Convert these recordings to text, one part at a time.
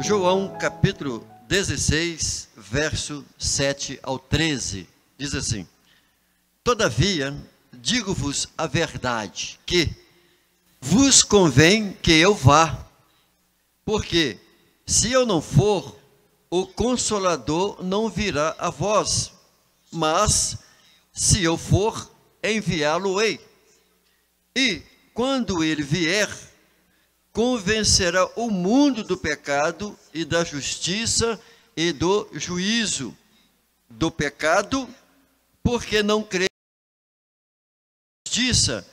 João capítulo 16, verso 7 ao 13, diz assim: Todavia, digo-vos a verdade, que vos convém que eu vá, porque se eu não for, o Consolador não virá a vós, mas se eu for, enviá-lo-ei. E quando ele vier, convencerá o mundo do pecado e da justiça e do juízo. Do pecado, porque não crê na justiça,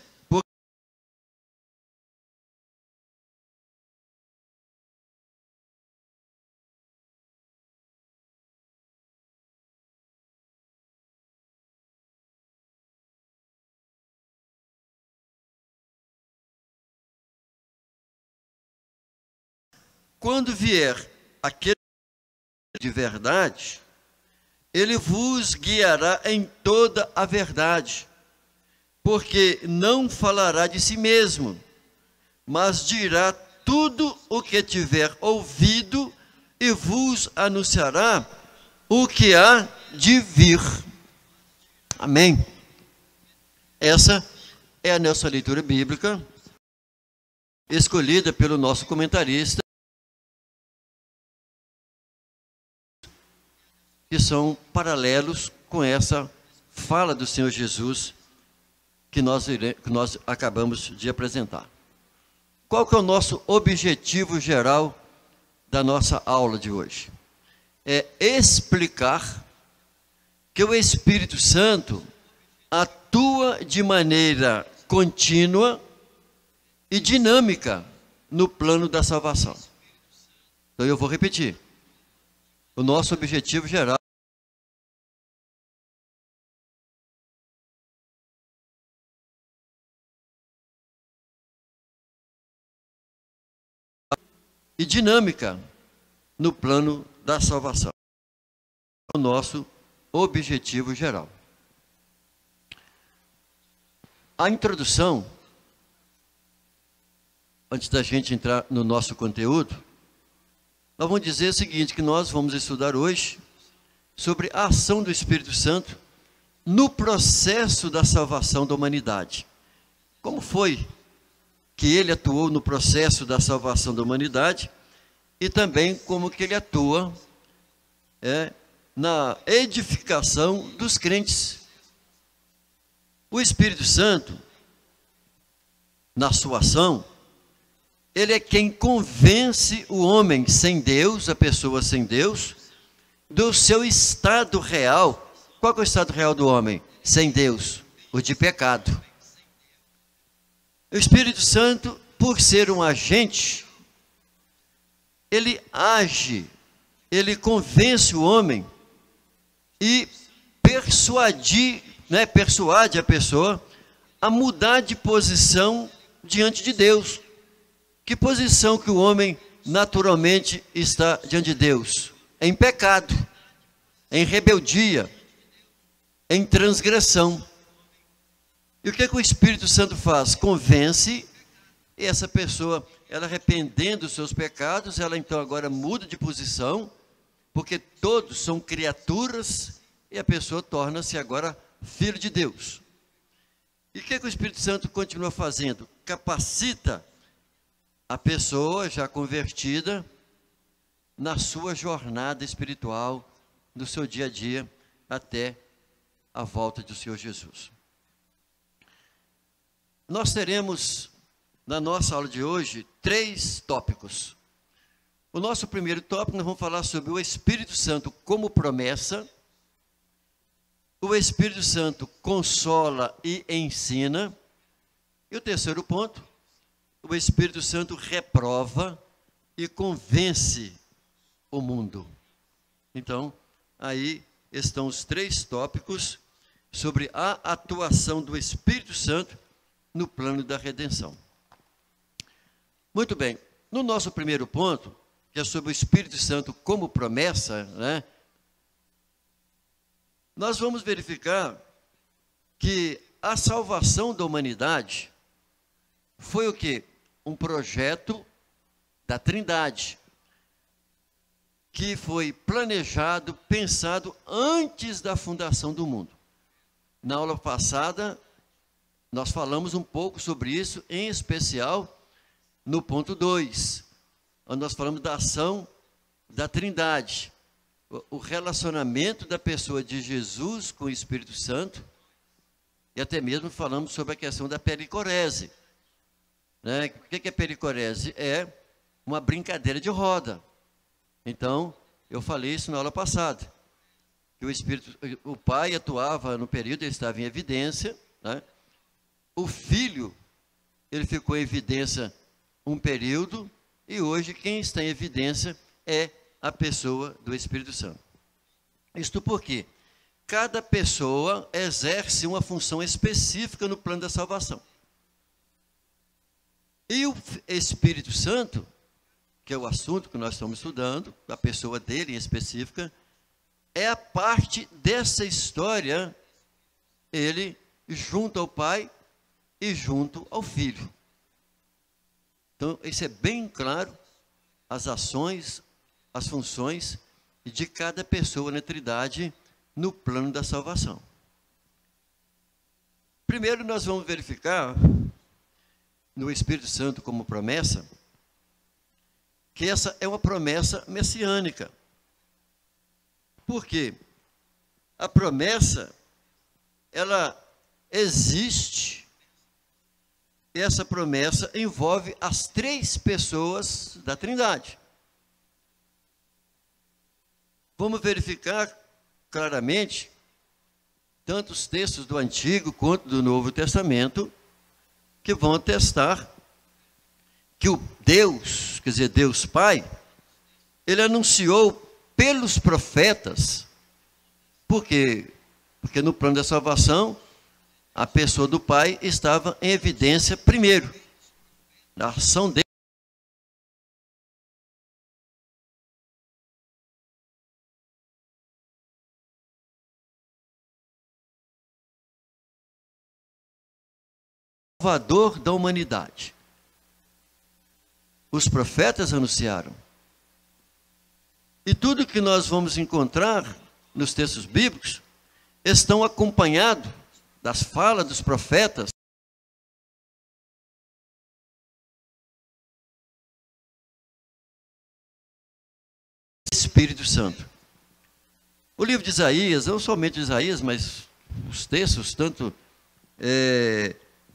quando vier aquele de verdade, ele vos guiará em toda a verdade, porque não falará de si mesmo, mas dirá tudo o que tiver ouvido e vos anunciará o que há de vir. Amém? Essa é a nossa leitura bíblica, escolhida pelo nosso comentarista, que são paralelos com essa fala do Senhor Jesus que nós acabamos de apresentar. Qual que é o nosso objetivo geral da nossa aula de hoje? É explicar que o Espírito Santo atua de maneira contínua e dinâmica no plano da salvação. Então eu vou repetir. O nosso objetivo geral e dinâmica no plano da salvação. O nosso objetivo geral. A introdução, antes da gente entrar no nosso conteúdo, nós vamos dizer o seguinte, que nós vamos estudar hoje sobre a ação do Espírito Santo no processo da salvação da humanidade. Como foi que ele atuou no processo da salvação da humanidade e também como que ele atua na edificação dos crentes. O Espírito Santo, na sua ação, ele é quem convence o homem sem Deus, a pessoa sem Deus, do seu estado real. Qual é o estado real do homem sem Deus? O de pecado. O Espírito Santo, por ser um agente, ele age, ele convence o homem e persuade a pessoa a mudar de posição diante de Deus. Que posição que o homem naturalmente está diante de Deus? Em pecado, em rebeldia, em transgressão. E o que o Espírito Santo faz? Convence, e essa pessoa, ela arrependendo dos seus pecados, ela então agora muda de posição, porque todos são criaturas, e a pessoa torna-se agora filho de Deus. E o que o Espírito Santo continua fazendo? Capacita a pessoa já convertida na sua jornada espiritual, no seu dia a dia, até a volta do Senhor Jesus. Nós teremos, na nossa aula de hoje, 3 tópicos. O nosso primeiro tópico, nós vamos falar sobre o Espírito Santo como promessa. O Espírito Santo consola e ensina. E o terceiro ponto, o Espírito Santo reprova e convence o mundo. Então, aí estão os 3 tópicos sobre a atuação do Espírito Santo no plano da redenção. Muito bem, no nosso primeiro ponto, que é sobre o Espírito Santo como promessa, nós vamos verificar que a salvação da humanidade foi o quê? Um projeto da Trindade. que foi planejado, pensado antes da fundação do mundo. Na aula passada, nós falamos um pouco sobre isso, em especial no ponto 2, onde nós falamos da ação da Trindade, o relacionamento da pessoa de Jesus com o Espírito Santo, e até mesmo falamos sobre a questão da pericorese. Né? O que é pericorese? É uma brincadeira de roda. Então, eu falei isso na aula passada, que o Pai atuava no período, ele estava em evidência, né? O Filho, ele ficou em evidência um período, e hoje quem está em evidência é a pessoa do Espírito Santo. Isto porque cada pessoa exerce uma função específica no plano da salvação. E o Espírito Santo, que é o assunto que nós estamos estudando, a pessoa dele em específica, é a parte dessa história, ele junto ao Pai e junto ao Filho. Então, isso é bem claro, as ações, as funções de cada pessoa na Trindade no plano da salvação. Primeiro, nós vamos verificar, no Espírito Santo como promessa, que essa é uma promessa messiânica. Por quê? A promessa, ela existe. Essa promessa envolve as três pessoas da Trindade. Vamos verificar claramente, tanto os textos do Antigo quanto do Novo Testamento, que vão atestar que o Deus, quer dizer, Deus Pai, ele anunciou pelos profetas. Por quê? Porque no plano da salvação, a pessoa do Pai estava em evidência primeiro. A ação dele. Salvador da humanidade. Os profetas anunciaram. E tudo que nós vamos encontrar nos textos bíblicos estão acompanhados das falas dos profetas. Espírito Santo. O livro de Isaías, não somente Isaías, mas os textos, tanto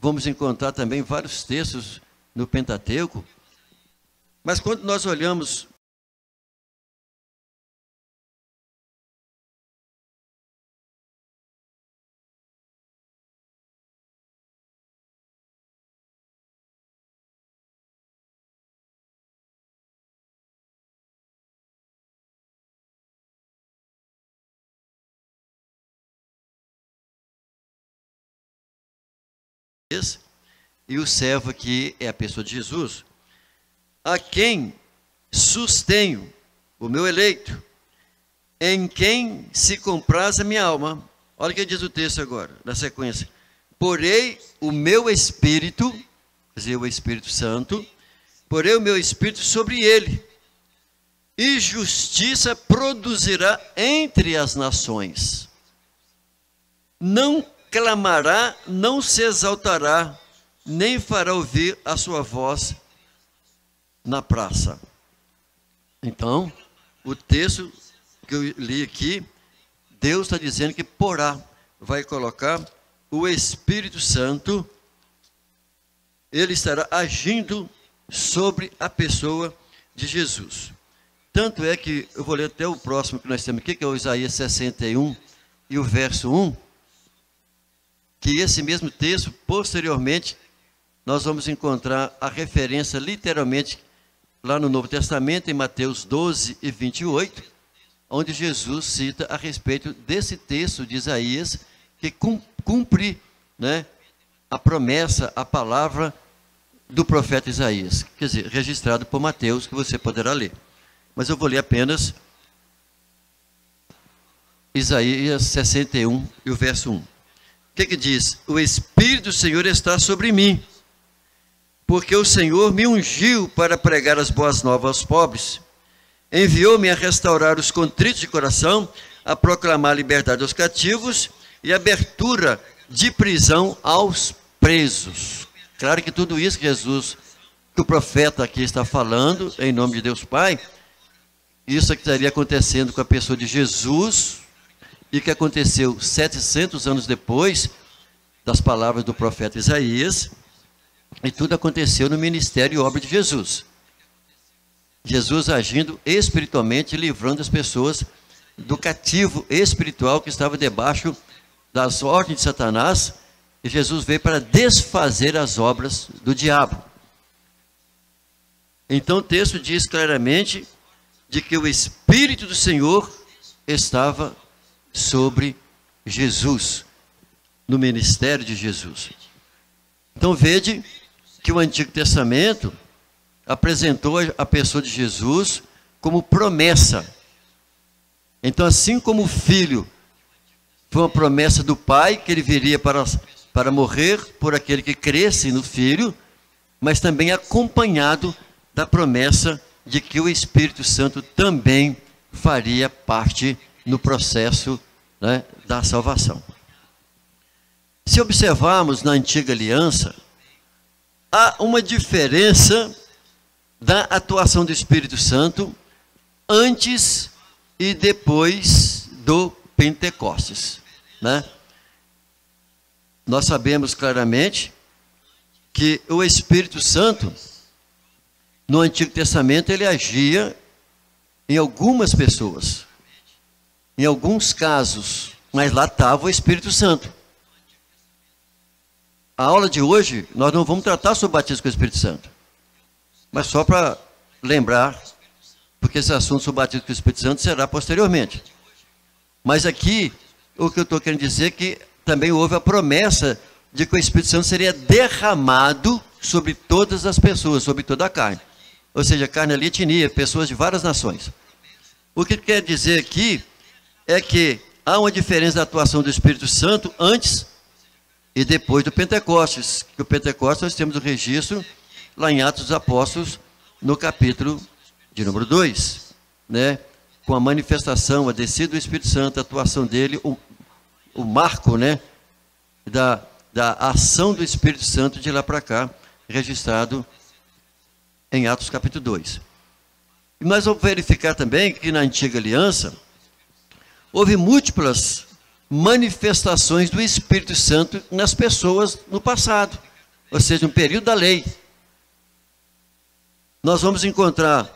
vamos encontrar também vários textos no Pentateuco. Mas quando nós olhamos e o servo aqui é a pessoa de Jesus, a quem sustenho, o meu eleito, em quem se compraz a minha alma. Olha o que diz o texto agora, na sequência. Porei o meu Espírito, quer dizer, o Espírito Santo, porei o meu Espírito sobre ele, e justiça produzirá entre as nações. Não clamará, não se exaltará, nem fará ouvir a sua voz na praça. Então, o texto que eu li aqui, Deus está dizendo que porá, vai colocar o Espírito Santo, ele estará agindo sobre a pessoa de Jesus. Tanto é que, eu vou ler até o próximo que nós temos aqui, que é o Isaías 61 e o verso 1, que esse mesmo texto, posteriormente, nós vamos encontrar a referência literalmente lá no Novo Testamento, em Mateus 12 e 28, onde Jesus cita a respeito desse texto de Isaías, que cumpre, né, a promessa, a palavra do profeta Isaías, quer dizer, registrado por Mateus, que você poderá ler. Mas eu vou ler apenas Isaías 61 e o verso 1. O que diz? O Espírito do Senhor está sobre mim, porque o Senhor me ungiu para pregar as boas novas aos pobres. Enviou-me a restaurar os contritos de coração, a proclamar a liberdade aos cativos e abertura de prisão aos presos. Claro que tudo isso que Jesus, que o profeta aqui está falando, em nome de Deus Pai, isso é que estaria acontecendo com a pessoa de Jesus e que aconteceu 700 anos depois das palavras do profeta Isaías, e tudo aconteceu no ministério e obra de Jesus. Jesus agindo espiritualmente, livrando as pessoas do cativo espiritual que estava debaixo das ordens de Satanás, e Jesus veio para desfazer as obras do diabo. Então o texto diz claramente de que o Espírito do Senhor estava sobre Jesus, no ministério de Jesus. Então vede que o Antigo Testamento apresentou a pessoa de Jesus como promessa. Então, assim como o Filho foi uma promessa do Pai, que ele viria para morrer por aquele que cresce no Filho, mas também acompanhado da promessa de que o Espírito Santo também faria parte no processo, né, da salvação. Se observarmos na Antiga Aliança, há uma diferença da atuação do Espírito Santo antes e depois do Pentecostes, né? Nós sabemos claramente que o Espírito Santo, no Antigo Testamento, ele agia em algumas pessoas, em alguns casos, mas lá estava o Espírito Santo. A aula de hoje, nós não vamos tratar sobre o batismo com o Espírito Santo, mas só para lembrar, porque esse assunto sobre o batismo com o Espírito Santo será posteriormente. Mas aqui, o que eu estou querendo dizer é que também houve a promessa de que o Espírito Santo seria derramado sobre todas as pessoas, sobre toda a carne. Ou seja, carne ali, etnia, pessoas de várias nações. O que quer dizer aqui é que há uma diferença da atuação do Espírito Santo antes e depois do Pentecostes. Que o Pentecostes nós temos o registro lá em Atos dos Apóstolos, no capítulo de número 2, né? Com a manifestação, a descida do Espírito Santo, a atuação dele, o marco, né, da ação do Espírito Santo de lá para cá, registrado em Atos capítulo 2. E nós vamos verificar também que na Antiga Aliança houve múltiplas manifestações do Espírito Santo nas pessoas no passado, ou seja, no período da lei. Nós vamos encontrar,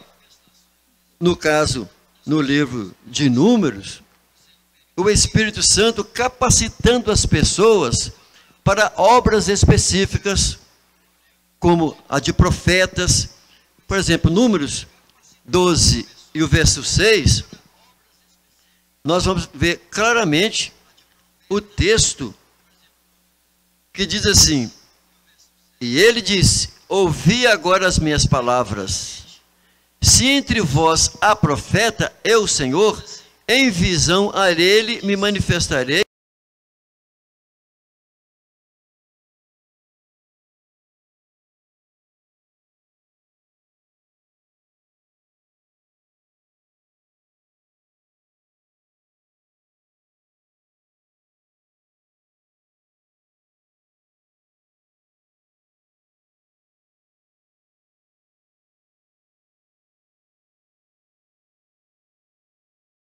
no caso, no livro de Números, o Espírito Santo capacitando as pessoas para obras específicas, como a de profetas. Por exemplo, Números 12 e o verso 6, nós vamos ver claramente o texto que diz assim: e ele disse, ouvi agora as minhas palavras. Se entre vós há profeta, eu, Senhor, em visão a ele me manifestarei.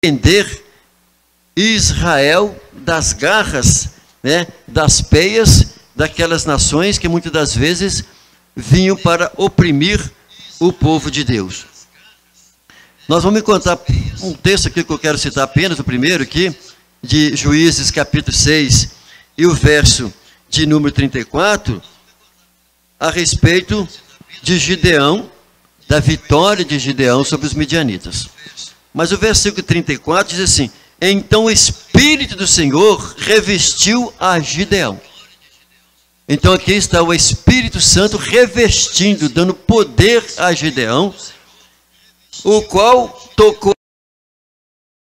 Prender Israel das garras, né, das peias daquelas nações que muitas das vezes vinham para oprimir o povo de Deus. Nós vamos encontrar um texto aqui que eu quero citar apenas, o primeiro aqui, de Juízes capítulo 6 e o verso de número 34, a respeito de Gideão, da vitória de Gideão sobre os midianitas. Mas o versículo 34 diz assim: então o Espírito do Senhor revestiu a Gideão. Então aqui está o Espírito Santo revestindo, dando poder a Gideão, o qual tocou,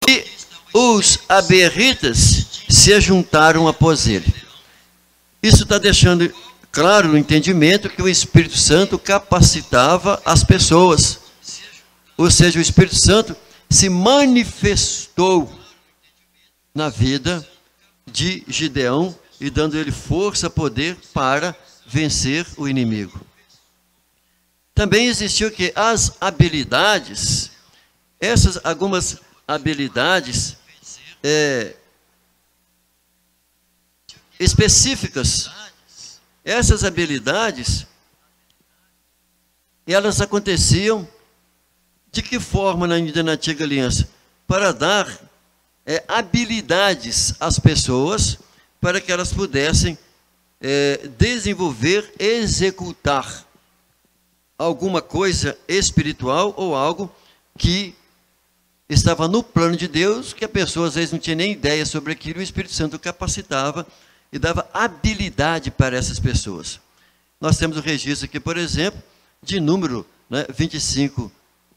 e os aberritas se ajuntaram após ele. Isso está deixando claro no entendimento que o Espírito Santo capacitava as pessoas Ou seja, o Espírito Santo se manifestou na vida de Gideão e dando ele força, poder para vencer o inimigo. Também existiu que as habilidades, algumas habilidades específicas. Essas habilidades, elas aconteciam de que forma ainda na Antiga Aliança? Para dar habilidades às pessoas, para que elas pudessem desenvolver, executar alguma coisa espiritual ou algo que estava no plano de Deus, que a pessoa às vezes não tinha nem ideia sobre aquilo, e o Espírito Santo capacitava e dava habilidade para essas pessoas. Nós temos o registro aqui, por exemplo, de número 25,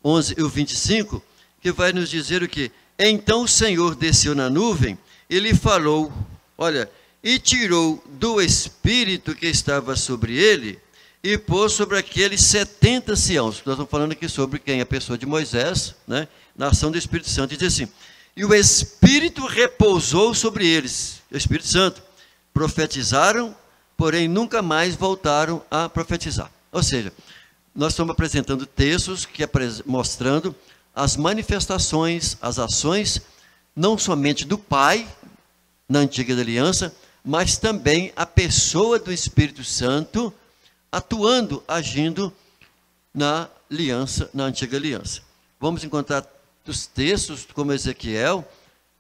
11 e o 25, que vai nos dizer o quê? Então o Senhor desceu na nuvem, ele falou, olha, e tirou do Espírito que estava sobre ele, e pôs sobre aqueles 70 anciãos. Nós estamos falando aqui sobre quem? A pessoa de Moisés, na ação do Espírito Santo. E diz assim, e o Espírito repousou sobre eles, o Espírito Santo. Profetizaram, porém nunca mais voltaram a profetizar. Ou seja, nós estamos apresentando textos que mostrando as manifestações, as ações, não somente do Pai, na Antiga Aliança, mas também a pessoa do Espírito Santo, atuando, agindo na aliança, na Antiga Aliança. Vamos encontrar os textos, como Ezequiel,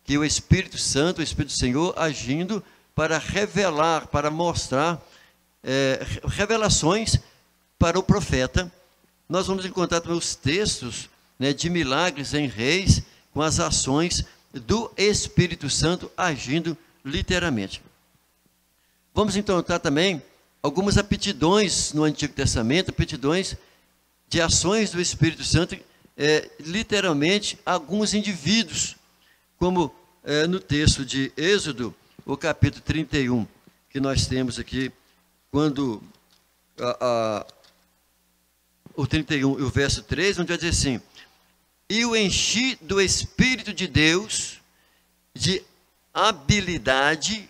que o Espírito Santo, o Espírito do Senhor, agindo para revelar, para mostrar revelações para o profeta. Nós vamos encontrar também os textos de milagres em reis, com as ações do Espírito Santo agindo literalmente. Vamos encontrar também algumas aptidões no Antigo Testamento, aptidões de ações do Espírito Santo, literalmente, alguns indivíduos, como no texto de Êxodo, o capítulo 31, que nós temos aqui, quando o 31 e o verso 3, onde vai dizer assim, e o enchi do Espírito de Deus, de habilidade.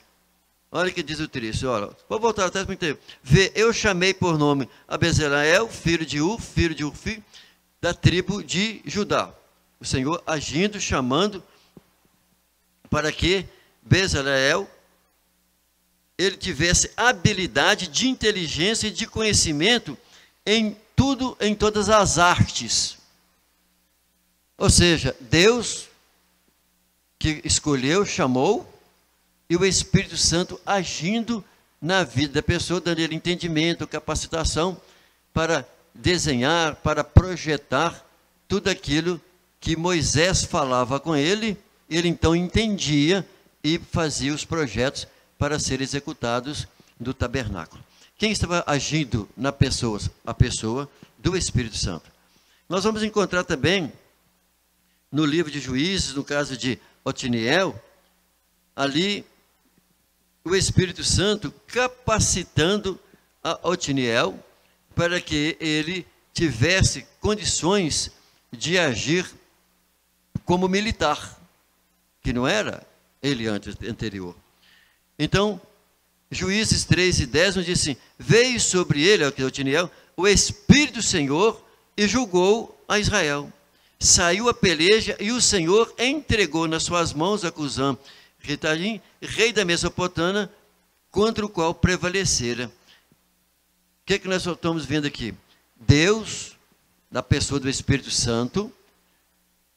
Olha o que diz o texto, olha, vou voltar atrás para entender. Vê, eu chamei por nome a Bezaleel, filho de Urfi, da tribo de Judá. O Senhor agindo, chamando, para que Bezaleel, ele tivesse habilidade de inteligência e de conhecimento em tudo, em todas as artes. Ou seja, Deus que escolheu, chamou, e o Espírito Santo agindo na vida da pessoa, dando ele entendimento, capacitação para desenhar, para projetar tudo aquilo que Moisés falava com ele, ele então entendia e fazia os projetos para serem executados do tabernáculo. Quem estava agindo na pessoa? A pessoa do Espírito Santo. Nós vamos encontrar também no livro de Juízes, no caso de Otiniel, ali o Espírito Santo capacitando a Otiniel para que ele tivesse condições de agir como militar, que não era ele anterior. Então, Juízes 3 e 10 nos diz assim, veio sobre ele, Otiniel, o Espírito do Senhor e julgou a Israel. Saiu a peleja e o Senhor entregou nas suas mãos a Cusã, rei da Mesopotâmia, contra o qual prevalecera. O que nós estamos vendo aqui? Deus, na pessoa do Espírito Santo,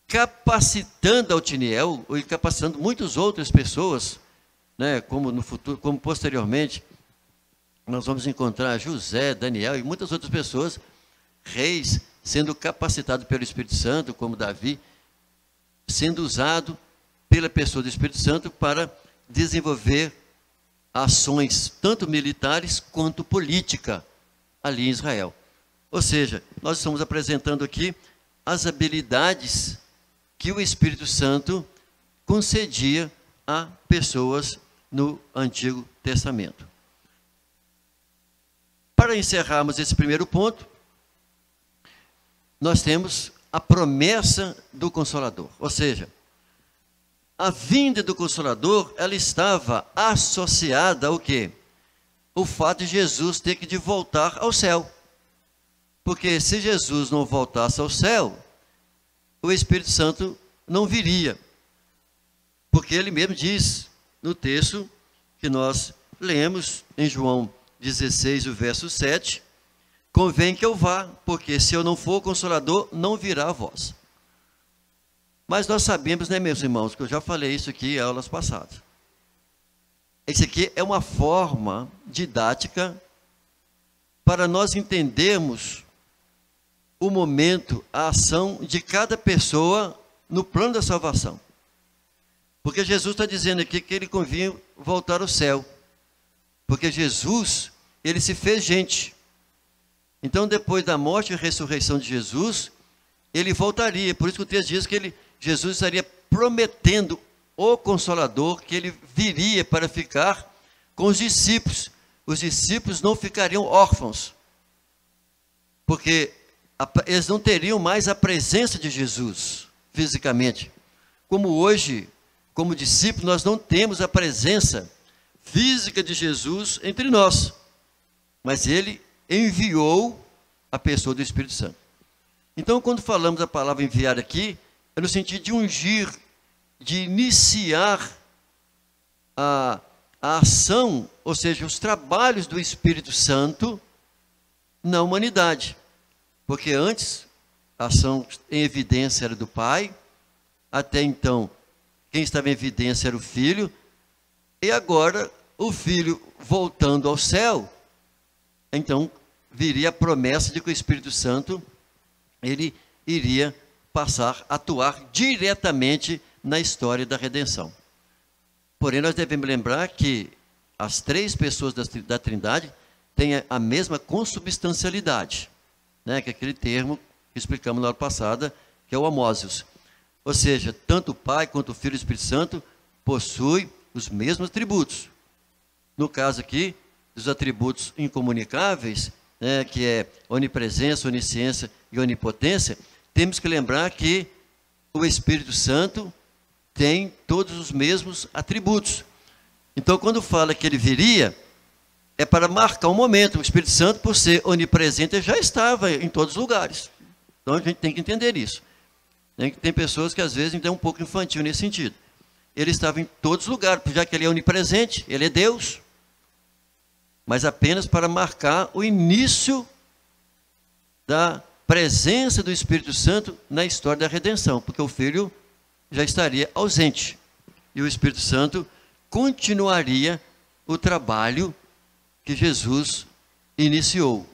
capacitando a Otiniel, e capacitando muitas outras pessoas, como no futuro, como posteriormente, nós vamos encontrar José, Daniel e muitas outras pessoas, reis, sendo capacitados pelo Espírito Santo, como Davi, sendo usado pela pessoa do Espírito Santo para desenvolver ações, tanto militares quanto política, ali em Israel. Ou seja, nós estamos apresentando aqui as habilidades que o Espírito Santo concedia a pessoas no Antigo Testamento. Para encerrarmos esse primeiro ponto, nós temos a promessa do Consolador. Ou seja, a vinda do Consolador, ela estava associada ao quê? O fato de Jesus ter que voltar ao céu. Porque se Jesus não voltasse ao céu, o Espírito Santo não viria. Porque ele mesmo diz no texto que nós lemos em João 16, o verso 7, convém que eu vá, porque se eu não for o Consolador, não virá a vós. Mas nós sabemos, né, meus irmãos, que eu já falei isso aqui em aulas passadas. Isso aqui é uma forma didática para nós entendermos o momento, a ação de cada pessoa no plano da salvação. Porque Jesus está dizendo aqui que ele convinha voltar ao céu. Porque Jesus, ele se fez gente. Então, depois da morte e ressurreição de Jesus, ele voltaria. Por isso que o texto diz que Jesus estaria prometendo o Consolador, que ele viria para ficar com os discípulos. Os discípulos não ficariam órfãos, porque eles não teriam mais a presença de Jesus fisicamente. Como hoje, como discípulos, nós não temos a presença física de Jesus entre nós, mas ele enviou a pessoa do Espírito Santo. Então, quando falamos a palavra enviar aqui, é no sentido de ungir, de iniciar a ação, ou seja, os trabalhos do Espírito Santo na humanidade. Porque antes, a ação em evidência era do Pai, até então, quem estava em evidência era o Filho, e agora, o Filho voltando ao céu, então, viria a promessa de que o Espírito Santo, ele iria passar a atuar diretamente na história da redenção. Porém, nós devemos lembrar que as três pessoas da Trindade têm a mesma consubstancialidade, né, que é aquele termo que explicamos na aula passada, que é o homósios. Ou seja, tanto o Pai quanto o Filho e o Espírito Santo possuem os mesmos atributos. No caso aqui, dos atributos incomunicáveis, né, que é onipresença, onisciência e onipotência, temos que lembrar que o Espírito Santo tem todos os mesmos atributos. Então, quando fala que ele viria, é para marcar um momento. O Espírito Santo, por ser onipresente, ele já estava em todos os lugares. Então, a gente tem que entender isso. Tem pessoas que, às vezes, ainda é um pouco infantil nesse sentido. Ele estava em todos os lugares, já que ele é onipresente, ele é Deus. Mas apenas para marcar o início da presença do Espírito Santo na história da redenção, porque o Filho já estaria ausente, e o Espírito Santo continuaria o trabalho que Jesus iniciou,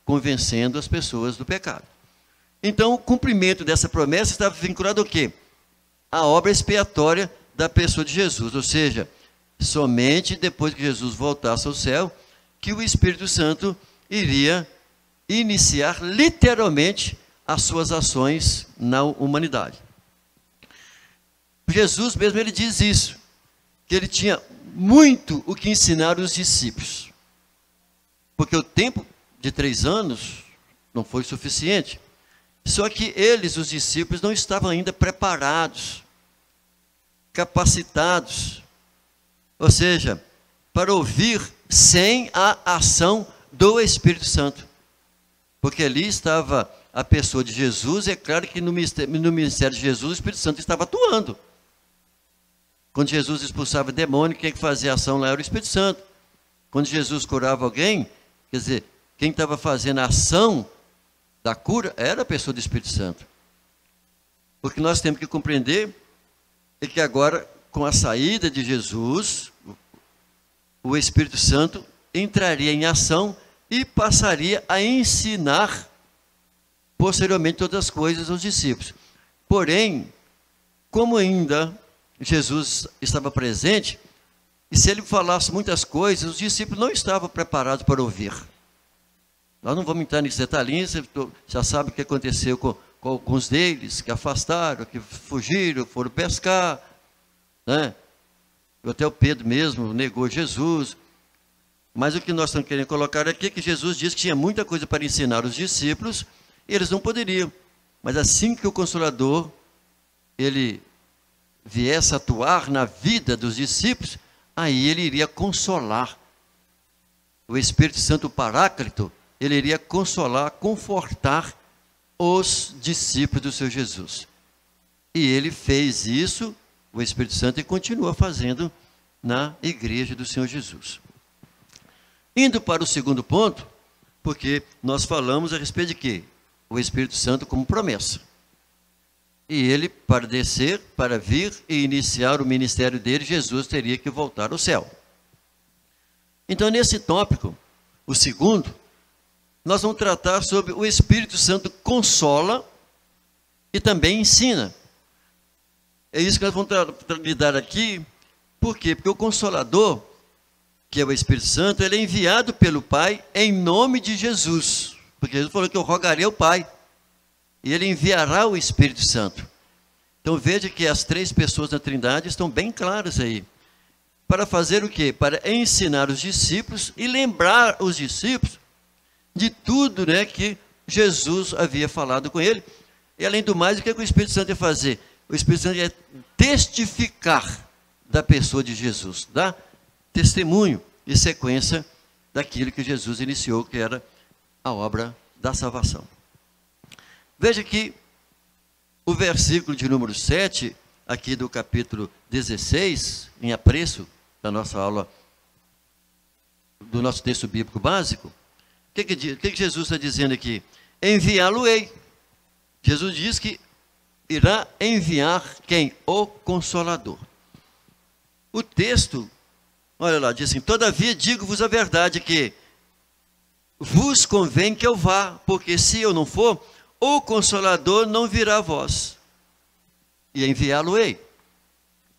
convencendo as pessoas do pecado. Então, o cumprimento dessa promessa estava vinculado ao quê? A obra expiatória da pessoa de Jesus, ou seja, somente depois que Jesus voltasse ao céu, que o Espírito Santo iria iniciar literalmente as suas ações na humanidade. Jesus mesmo, ele diz isso, que ele tinha muito o que ensinar os discípulos, porque o tempo de 3 anos não foi suficiente, só que eles, os discípulos, não estavam ainda preparados, capacitados, ou seja, para ouvir sem a ação do Espírito Santo. Porque ali estava a pessoa de Jesus, e é claro que no ministério de Jesus o Espírito Santo estava atuando. Quando Jesus expulsava demônio, quem fazia a ação lá era o Espírito Santo. Quando Jesus curava alguém, quer dizer, quem estava fazendo a ação da cura era a pessoa do Espírito Santo. O que nós temos que compreender é que agora, com a saída de Jesus, o Espírito Santo entraria em ação e passaria a ensinar posteriormente todas as coisas aos discípulos. Porém, como ainda Jesus estava presente, e se ele falasse muitas coisas, os discípulos não estavam preparados para ouvir. Nós não vamos entrar nesse detalhinho, você já sabe o que aconteceu com alguns deles, que afastaram, que fugiram, foram pescar, né? Até o Pedro mesmo negou Jesus. Mas o que nós estamos querendo colocar aqui é que Jesus disse que tinha muita coisa para ensinar os discípulos, e eles não poderiam. Mas assim que o Consolador, ele viesse a atuar na vida dos discípulos, aí ele iria consolar. O Espírito Santo Paráclito, ele iria consolar, confortar os discípulos do Senhor Jesus. E ele fez isso, o Espírito Santo, e continua fazendo na igreja do Senhor Jesus. Indo para o segundo ponto, porque nós falamos a respeito de quê? O Espírito Santo como promessa. E ele, para descer, para vir e iniciar o ministério dele, Jesus teria que voltar ao céu. Então, nesse tópico, o segundo, nós vamos tratar sobre o Espírito Santo consola e também ensina. É isso que nós vamos lidar aqui. Por quê? Porque o Consolador, que é o Espírito Santo, ele é enviado pelo Pai em nome de Jesus. Porque Jesus falou que eu rogarei ao Pai. E ele enviará o Espírito Santo. Então veja que as três pessoas da Trindade estão bem claras aí. Para fazer o quê? Para ensinar os discípulos e lembrar os discípulos de tudo, né, que Jesus havia falado com ele. E além do mais, o que o Espírito Santo ia fazer? O Espírito Santo ia testificar da pessoa de Jesus, dar testemunho e sequência daquilo que Jesus iniciou, que era a obra da salvação. Veja que o versículo de número 7, aqui do capítulo 16, em apreço da nossa aula, do nosso texto bíblico básico, o que Jesus está dizendo aqui? Enviá-lo-ei. Jesus diz que irá enviar quem? O Consolador. O texto, olha lá, diz assim: todavia digo-vos a verdade que vos convém que eu vá, porque se eu não for, o Consolador não virá a vós, e enviá-lo-ei.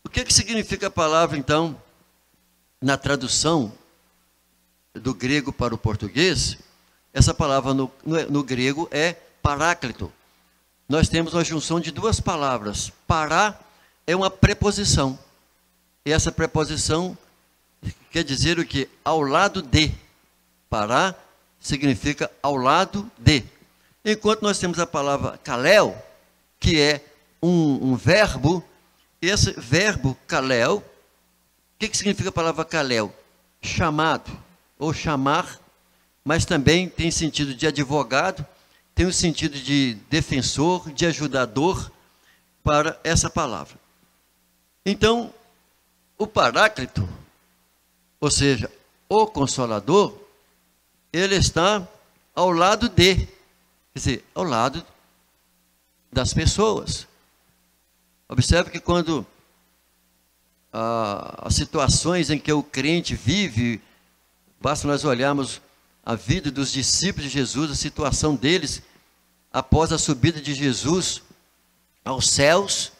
O que significa a palavra, então, na tradução do grego para o português? Essa palavra no grego é paráclito. Nós temos uma junção de duas palavras. Pará é uma preposição. E essa preposição quer dizer o quê? Ao lado de. Pará significa ao lado de. Enquanto nós temos a palavra kaléu, que é um verbo, esse verbo kaléu, o que significa a palavra kaléu? Chamado, ou chamar, mas também tem sentido de advogado, tem o sentido de defensor, de ajudador, para essa palavra. Então, o Paráclito, ou seja, o Consolador, ele está ao lado de, quer dizer, ao lado das pessoas. Observe que quando as situações em que o crente vive, basta nós olharmos a vida dos discípulos de Jesus, a situação deles, após a subida de Jesus aos céus,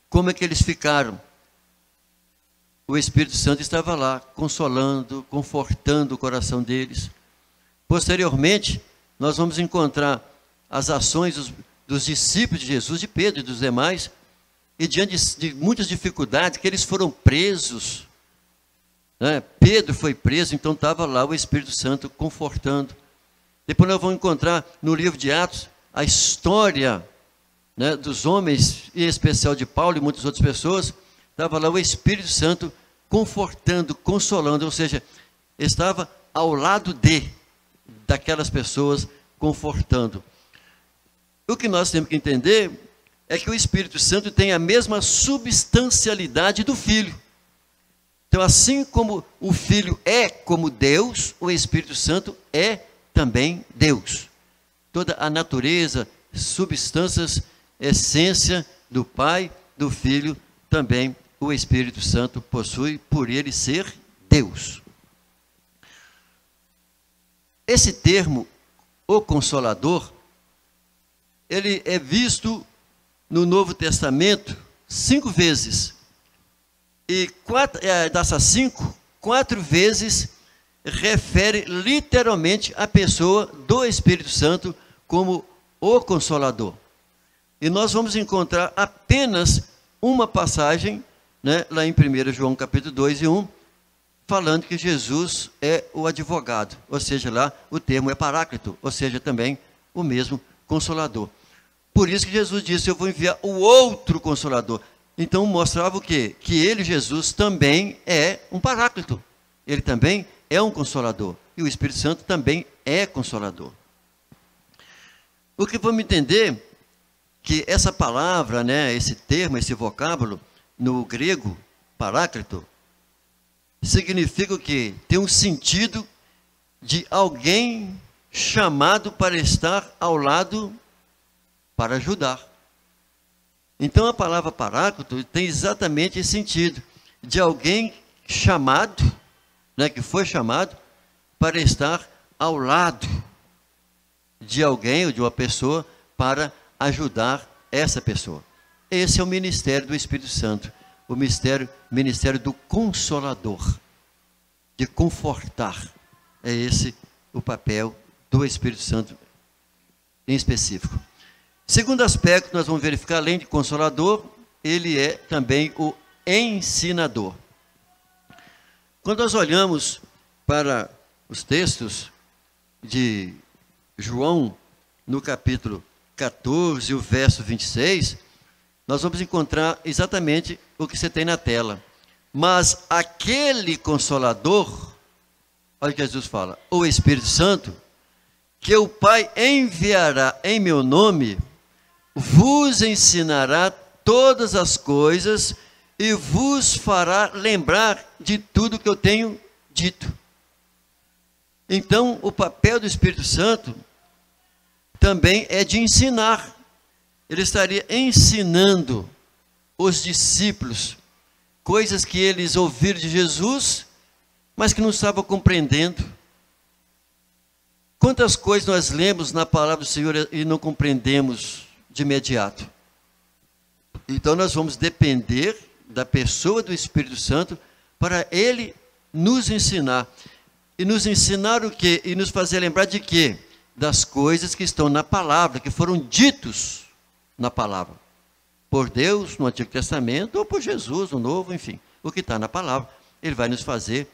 como é que eles ficaram? O Espírito Santo estava lá, consolando, confortando o coração deles. Posteriormente, nós vamos encontrar as ações dos discípulos de Jesus, de Pedro e dos demais, e diante de muitas dificuldades, que eles foram presos, né? Pedro foi preso, então estava lá o Espírito Santo confortando. Depois nós vamos encontrar no livro de Atos a história, né, dos homens, em especial de Paulo e muitas outras pessoas. Estava lá o Espírito Santo confortando, consolando, ou seja, estava ao lado daquelas pessoas, confortando. O que nós temos que entender é que o Espírito Santo tem a mesma substancialidade do Filho. Então, assim como o Filho é como Deus, o Espírito Santo é também Deus. Toda a natureza, substâncias, essência do Pai, do Filho, também o Espírito Santo possui, por ele ser Deus. Esse termo, o Consolador, ele é visto no Novo Testamento 5 vezes. E dessas 5, 4 vezes refere literalmente a pessoa do Espírito Santo como o Consolador. E nós vamos encontrar apenas uma passagem, né, lá em 1 João capítulo 2 e 1, falando que Jesus é o advogado, ou seja, lá o termo é paráclito, ou seja, também o mesmo Consolador. Por isso que Jesus disse, eu vou enviar o outro Consolador. Então mostrava o quê? Que ele, Jesus, também é um Paráclito. Ele também é um Consolador. E o Espírito Santo também é Consolador. O que vamos entender que essa palavra, né, esse termo, esse vocábulo, no grego, Paráclito, significa o quê? Tem um sentido de alguém chamado para estar ao lado para ajudar. Então a palavra Paráclito tem exatamente esse sentido, de alguém chamado, né, que foi chamado para estar ao lado de alguém ou de uma pessoa para ajudar essa pessoa. Esse é o ministério do Espírito Santo, o ministério do Consolador, de confortar. É esse o papel do Espírito Santo em específico. Segundo aspecto, nós vamos verificar, além de Consolador, ele é também o Ensinador. Quando nós olhamos para os textos de João, no capítulo 14, o verso 26, nós vamos encontrar exatamente o que você tem na tela. Mas aquele Consolador, olha o que Jesus fala, o Espírito Santo, que o Pai enviará em meu nome, vos ensinará todas as coisas e vos fará lembrar de tudo que eu tenho dito. Então, o papel do Espírito Santo também é de ensinar. Ele estaria ensinando os discípulos coisas que eles ouviram de Jesus, mas que não estavam compreendendo. Quantas coisas nós lemos na palavra do Senhor e não compreendemos de imediato? Então nós vamos depender da pessoa do Espírito Santo para ele nos ensinar. E nos ensinar o quê? E nos fazer lembrar de quê? Das coisas que estão na palavra, que foram ditos na palavra. Por Deus, no Antigo Testamento, ou por Jesus, no Novo, enfim. O que está na palavra, ele vai nos fazer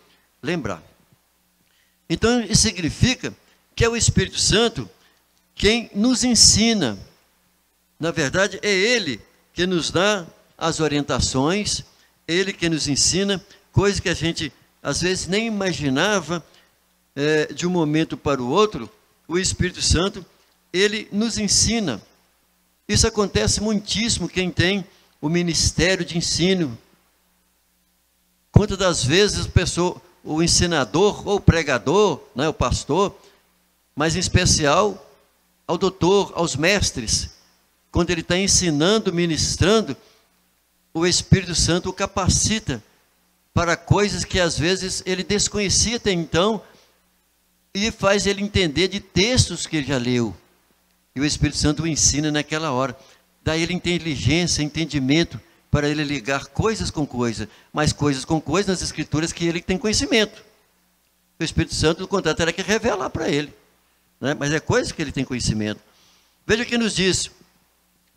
lembrar. Então, isso significa que é o Espírito Santo quem nos ensina. Na verdade, é ele que nos dá as orientações, ele que nos ensina coisas que a gente, às vezes, nem imaginava de um momento para o outro. O Espírito Santo, ele nos ensina. Isso acontece muitíssimo quem tem o ministério de ensino. Quantas das vezes o ensinador, ou o pregador, né, o pastor, mas em especial ao doutor, aos mestres, quando ele está ensinando, ministrando, o Espírito Santo o capacita para coisas que às vezes ele desconhecia até então, e faz ele entender de textos que ele já leu. E o Espírito Santo o ensina naquela hora. Dá ele inteligência, entendimento, para ele ligar coisas com coisas, mas coisas com coisas nas Escrituras que ele tem conhecimento. O Espírito Santo, no contrário, terá que revelar para ele, né? Mas é coisa que ele tem conhecimento. Veja o que nos diz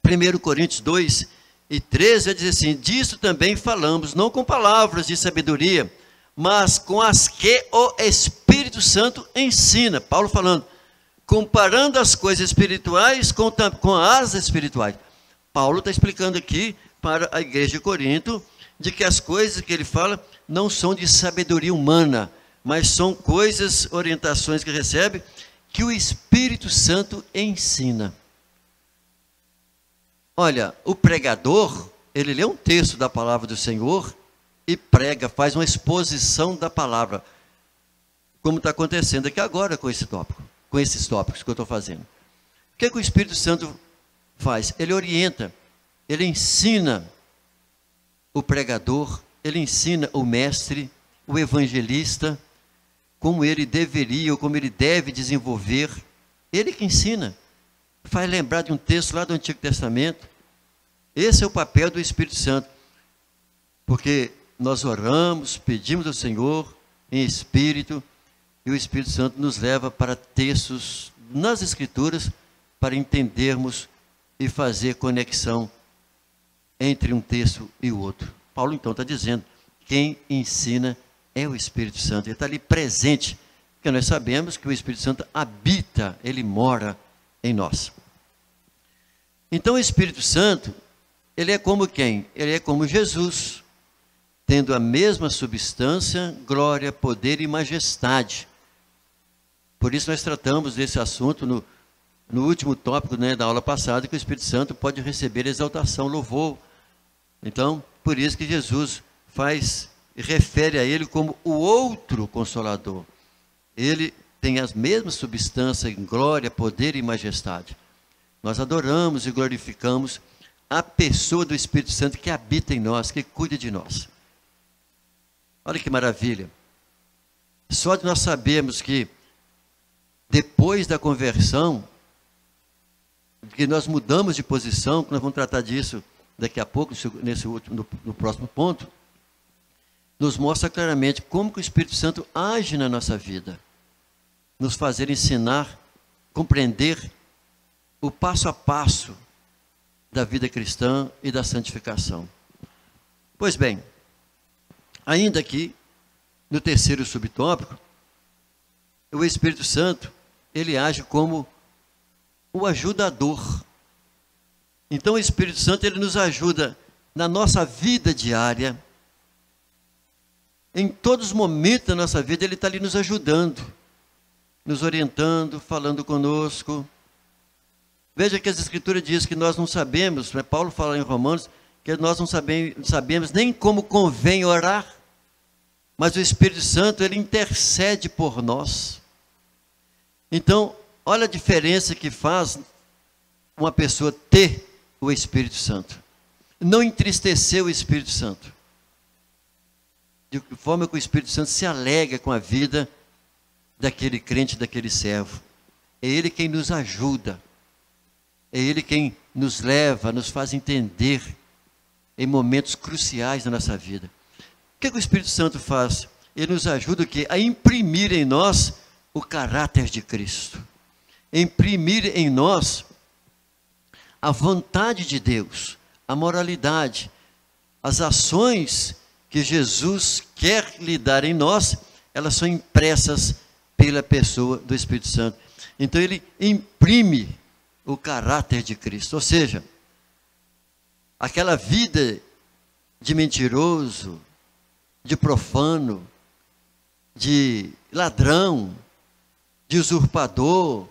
1 Coríntios 2 e 13, vai dizer assim: disso também falamos, não com palavras de sabedoria, mas com as que o Espírito Santo ensina. Paulo falando, comparando as coisas espirituais com as espirituais. Paulo está explicando aqui para a igreja de Corinto, de que as coisas que ele fala não são de sabedoria humana, mas são coisas, orientações que recebe, que o Espírito Santo ensina. Olha, o pregador, ele lê um texto da palavra do Senhor e prega, faz uma exposição da palavra, como está acontecendo aqui agora com esse tópico, com esses tópicos que eu estou fazendo. O que o Espírito Santo faz? Ele orienta, ele ensina o pregador, ele ensina o mestre, o evangelista, como ele deveria ou como ele deve desenvolver. Ele que ensina, faz lembrar de um texto lá do Antigo Testamento. Esse é o papel do Espírito Santo, porque nós oramos, pedimos ao Senhor em espírito, e o Espírito Santo nos leva para textos nas Escrituras, para entendermos e fazer conexão entre um texto e o outro. Paulo então está dizendo, quem ensina é o Espírito Santo, ele está ali presente, porque nós sabemos que o Espírito Santo habita, ele mora em nós. Então o Espírito Santo, ele é como quem? Ele é como Jesus, tendo a mesma substância, glória, poder e majestade. Por isso nós tratamos desse assunto no último tópico, né, da aula passada, que o Espírito Santo pode receber exaltação, louvor. Então, por isso que Jesus refere a ele como o outro Consolador. Ele tem as mesmas substâncias em glória, poder e majestade. Nós adoramos e glorificamos a pessoa do Espírito Santo que habita em nós, que cuida de nós. Olha que maravilha. Só de nós sabermos que depois da conversão, que nós mudamos de posição, que nós vamos tratar disso daqui a pouco, no próximo ponto, nos mostra claramente como que o Espírito Santo age na nossa vida, nos fazer ensinar, compreender o passo a passo da vida cristã e da santificação. Pois bem, ainda aqui, no terceiro subtópico, o Espírito Santo, ele age como o ajudador. Então o Espírito Santo, ele nos ajuda na nossa vida diária. Em todos os momentos da nossa vida, ele está ali nos ajudando, nos orientando, falando conosco. Veja que as Escrituras dizem que nós não sabemos, né? Paulo fala em Romanos, que nós não sabemos nem como convém orar, mas o Espírito Santo, ele intercede por nós. Então, olha a diferença que faz uma pessoa ter o Espírito Santo. Não entristecer o Espírito Santo. De que forma que o Espírito Santo se alegra com a vida daquele crente, daquele servo. É Ele quem nos ajuda. É Ele quem nos leva, nos faz entender em momentos cruciais da nossa vida. O que o Espírito Santo faz? Ele nos ajuda a imprimir em nós o caráter de Cristo. Imprimir em nós a vontade de Deus, a moralidade, as ações que Jesus quer lhe dar em nós, elas são impressas pela pessoa do Espírito Santo. Então ele imprime o caráter de Cristo, ou seja, aquela vida de mentiroso, de profano, de ladrão, de usurpador,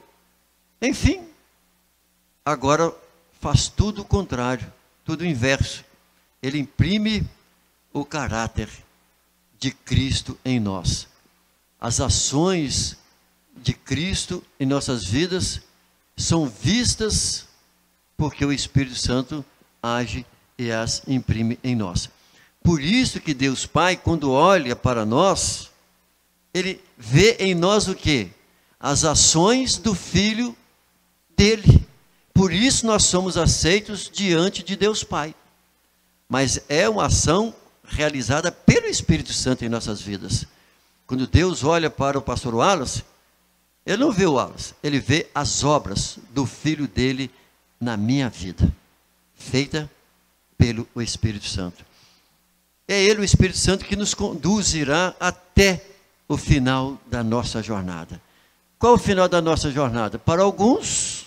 enfim, agora faz tudo o contrário, tudo o inverso. Ele imprime o caráter de Cristo em nós. As ações de Cristo em nossas vidas são vistas porque o Espírito Santo age e as imprime em nós. Por isso que Deus Pai, quando olha para nós, Ele vê em nós o quê? As ações do Filho dele. Por isso nós somos aceitos diante de Deus Pai. Mas é uma ação realizada pelo Espírito Santo em nossas vidas. Quando Deus olha para o pastor Wallace, Ele não vê o Wallace, Ele vê as obras do Filho dele na minha vida, feita pelo Espírito Santo. É Ele, o Espírito Santo, que nos conduzirá até o final da nossa jornada. Qual o final da nossa jornada? Para alguns,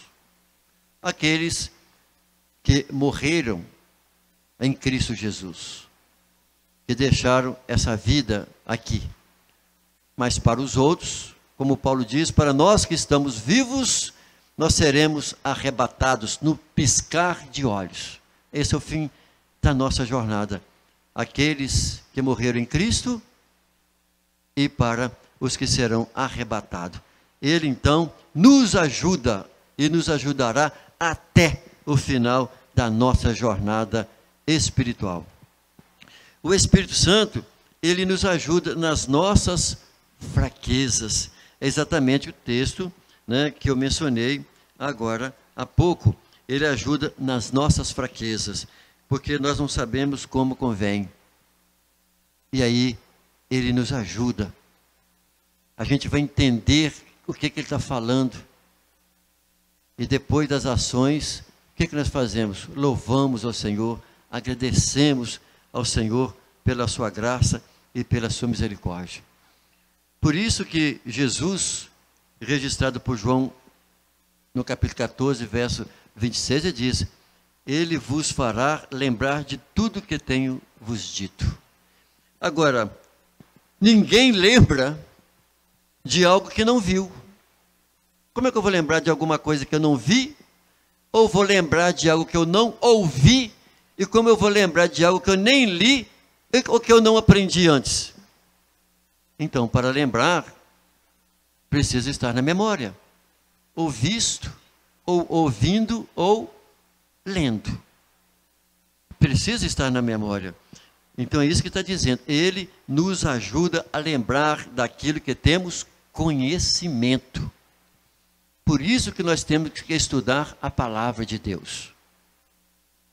aqueles que morreram em Cristo Jesus, que deixaram essa vida aqui. Mas para os outros, como Paulo diz, para nós que estamos vivos, nós seremos arrebatados no piscar de olhos. Esse é o fim da nossa jornada. Aqueles que morreram em Cristo e para os que serão arrebatados. Ele então nos ajuda e nos ajudará até o final da nossa jornada espiritual. O Espírito Santo, ele nos ajuda nas nossas fraquezas. É exatamente o texto, né, que eu mencionei agora há pouco. Ele ajuda nas nossas fraquezas, porque nós não sabemos como convém. E aí, ele nos ajuda. A gente vai entender o que ele está falando. E depois das ações, o que nós fazemos? Louvamos ao Senhor, agradecemos ao Senhor pela sua graça e pela sua misericórdia. Por isso que Jesus, registrado por João, no capítulo 14, verso 26, ele diz ele vos fará lembrar de tudo que tenho vos dito. Agora, ninguém lembra de algo que não viu. Como é que eu vou lembrar de alguma coisa que eu não vi? Ou vou lembrar de algo que eu não ouvi? E como eu vou lembrar de algo que eu nem li ou que eu não aprendi antes? Então, para lembrar, precisa estar na memória, ou visto, ou ouvindo, ou lendo. Precisa estar na memória. Então é isso que está dizendo. Ele nos ajuda a lembrar daquilo que temos conhecimento. Por isso que nós temos que estudar a palavra de Deus.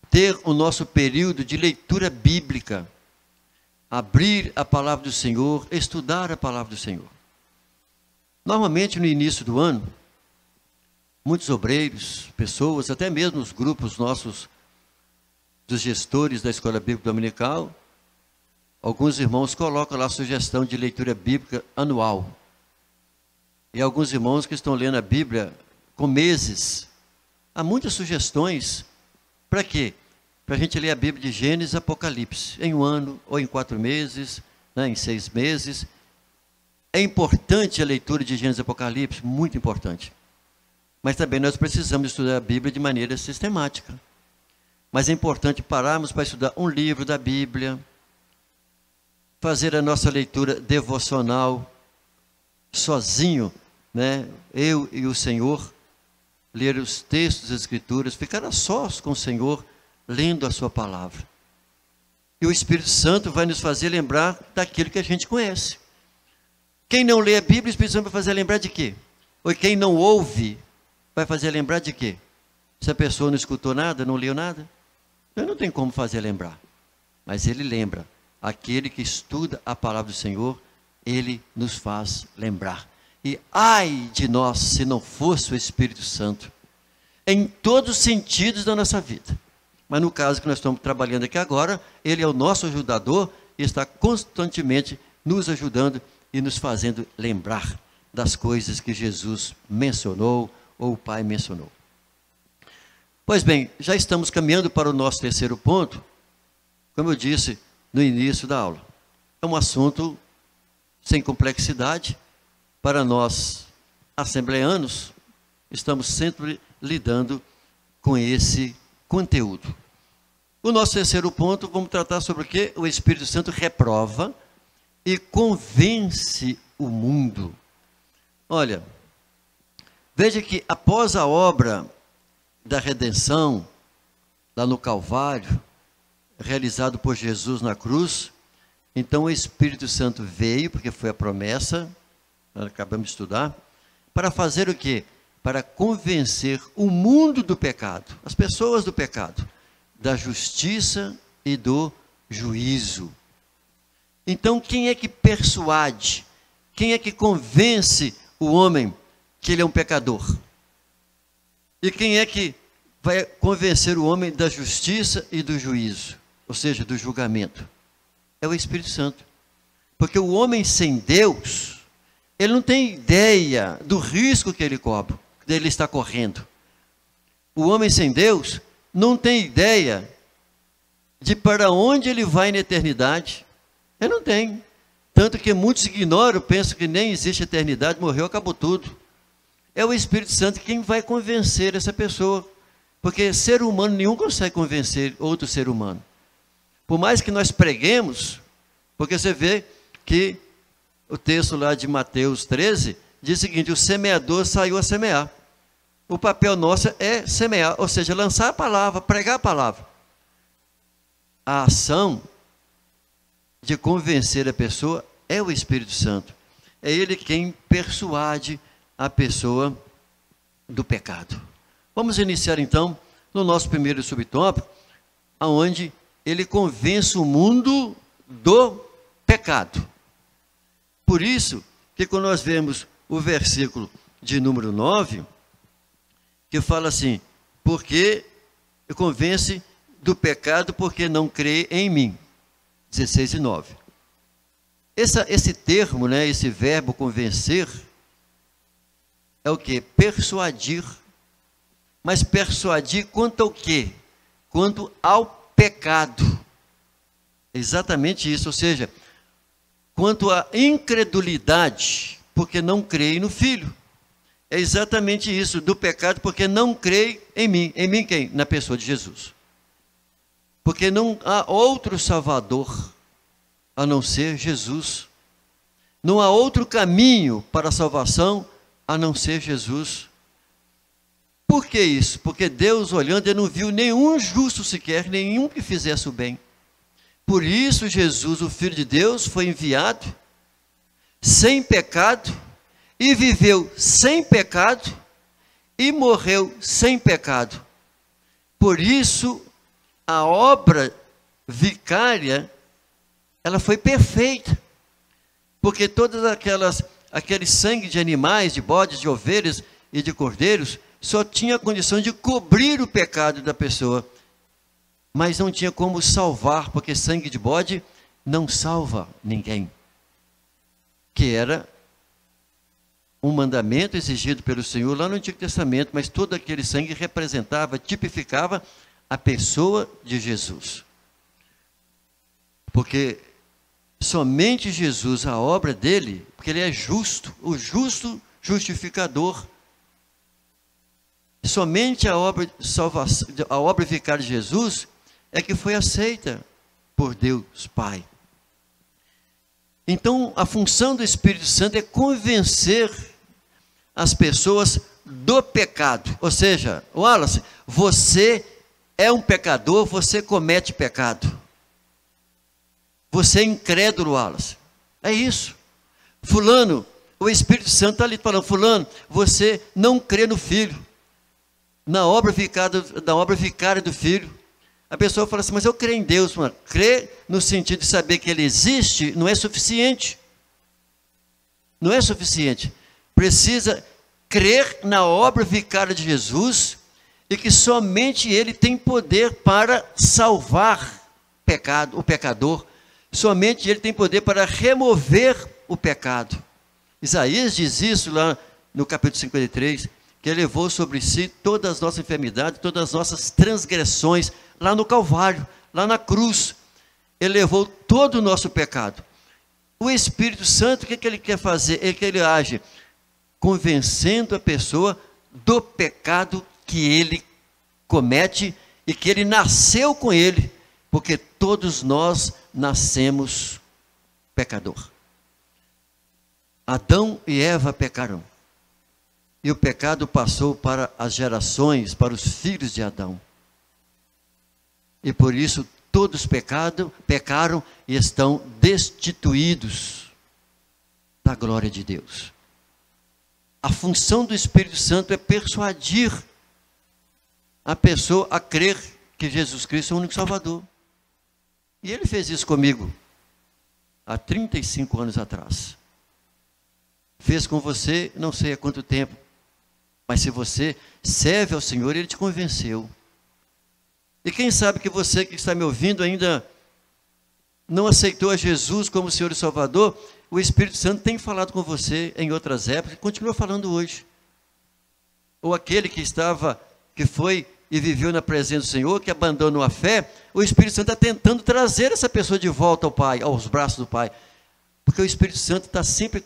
Ter o nosso período de leitura bíblica. Abrir a palavra do Senhor, estudar a palavra do Senhor. Normalmente no início do ano, muitos obreiros, pessoas, até mesmo os grupos nossos, dos gestores da Escola Bíblica Dominical, alguns irmãos colocam lá a sugestão de leitura bíblica anual. E alguns irmãos que estão lendo a Bíblia com meses. Há muitas sugestões. Para quê? Para a gente ler a Bíblia de Gênesis e Apocalipse, em um ano, ou em 4 meses, né, em 6 meses. É importante a leitura de Gênesis e Apocalipse, muito importante. Mas também nós precisamos estudar a Bíblia de maneira sistemática. Mas é importante pararmos para estudar um livro da Bíblia, fazer a nossa leitura devocional, sozinho, né? Eu e o Senhor, ler os textos das Escrituras, ficar a sós com o Senhor, lendo a sua palavra. E o Espírito Santo vai nos fazer lembrar daquilo que a gente conhece. Quem não lê a Bíblia, o Espírito Santo vai fazer lembrar de quê? Ou quem não ouve, vai fazer lembrar de quê? Se a pessoa não escutou nada, não leu nada, então não tem como fazer lembrar. Mas ele lembra. Aquele que estuda a palavra do Senhor, ele nos faz lembrar. E ai de nós, se não fosse o Espírito Santo, em todos os sentidos da nossa vida. Mas no caso que nós estamos trabalhando aqui agora, ele é o nosso ajudador e está constantemente nos ajudando e nos fazendo lembrar das coisas que Jesus mencionou ou o Pai mencionou. Pois bem, já estamos caminhando para o nosso terceiro ponto. Como eu disse no início da aula, é um assunto sem complexidade. Para nós, assembleanos, estamos sempre lidando com esse conteúdo. O nosso terceiro ponto, vamos tratar sobre o que o Espírito Santo reprova e convence o mundo. Olha, veja que após a obra da redenção, lá no Calvário, realizado por Jesus na cruz, então o Espírito Santo veio, porque foi a promessa, nós acabamos de estudar, para fazer o quê? Para convencer o mundo do pecado, as pessoas do pecado, da justiça e do juízo. Então, quem é que persuade? Quem é que convence o homem que ele é um pecador? E quem é que vai convencer o homem da justiça e do juízo? Ou seja, do julgamento? É o Espírito Santo. Porque o homem sem Deus, ele não tem ideia do risco que ele está correndo. O homem sem Deus não tem ideia de para onde ele vai na eternidade. Ele não tem. Tanto que muitos ignoram, pensam que nem existe eternidade, morreu, acabou tudo. É o Espírito Santo quem vai convencer essa pessoa. Porque ser humano nenhum consegue convencer outro ser humano. Por mais que nós preguemos, porque você vê que o texto lá de Mateus 13 diz o seguinte: o semeador saiu a semear. O papel nosso é semear, ou seja, lançar a palavra, pregar a palavra. A ação de convencer a pessoa é o Espírito Santo. É ele quem persuade a pessoa do pecado. Vamos iniciar então no nosso primeiro subtópico, onde ele convence o mundo do pecado. Por isso que quando nós vemos o versículo de número 9, que fala assim: porque convence do pecado porque não crê em mim. 16 e 9. Esse termo, né, esse verbo convencer, é o que? Persuadir. Mas persuadir quanto ao quê? quanto ao pecado. Exatamente isso, ou seja, quanto à incredulidade, porque não creio no Filho. É exatamente isso, do pecado, porque não creio em mim. Em mim quem? Na pessoa de Jesus. Porque não há outro Salvador a não ser Jesus. Não há outro caminho para a salvação a não ser Jesus. Por que isso? Porque Deus, olhando, ele não viu nenhum justo sequer, nenhum que fizesse o bem. Por isso, Jesus, o Filho de Deus, foi enviado sem pecado, e viveu sem pecado, e morreu sem pecado. Por isso, a obra vicária, ela foi perfeita. Porque todas aquele sangue de animais, de bodes, de ovelhas e de cordeiros, só tinha a condição de cobrir o pecado da pessoa, mas não tinha como salvar, porque sangue de bode não salva ninguém. Que era um mandamento exigido pelo Senhor lá no Antigo Testamento, mas todo aquele sangue representava, tipificava a pessoa de Jesus. Porque somente Jesus, a obra dele, porque ele é justo, o justo justificador. Somente a obra de salvação, a obra vicária de Jesus é que foi aceita por Deus Pai. Então, a função do Espírito Santo é convencer as pessoas do pecado. Ou seja, Wallace, você é um pecador, você comete pecado. Você é incrédulo, Wallace. É isso. Fulano, o Espírito Santo está ali falando, fulano, você não crê no Filho, na obra vicária do Filho. A pessoa fala assim, mas eu creio em Deus, mano. Crer no sentido de saber que Ele existe não é suficiente. Não é suficiente. Precisa crer na obra vicária de Jesus e que somente Ele tem poder para salvar o pecador. Somente Ele tem poder para remover o pecado. Isaías diz isso lá no capítulo 53, que Ele levou sobre si todas as nossas enfermidades, todas as nossas transgressões, lá no Calvário, lá na cruz. Ele levou todo o nosso pecado. O Espírito Santo, o que Ele quer fazer? Ele age convencendo a pessoa do pecado que ele comete e que ele nasceu com ele, porque todos nós nascemos pecador. Adão e Eva pecaram. E o pecado passou para as gerações, para os filhos de Adão. E por isso todos pecaram e estão destituídos da glória de Deus. A função do Espírito Santo é persuadir a pessoa a crer que Jesus Cristo é o único Salvador. E Ele fez isso comigo há 35 anos atrás. Fez com você, não sei há quanto tempo, mas se você serve ao Senhor, Ele te convenceu. E quem sabe que você que está me ouvindo ainda não aceitou a Jesus como Senhor e Salvador, o Espírito Santo tem falado com você em outras épocas e continua falando hoje. Ou aquele que foi e viveu na presença do Senhor, que abandonou a fé, o Espírito Santo está tentando trazer essa pessoa de volta ao Pai, aos braços do Pai. Porque o Espírito Santo está sempre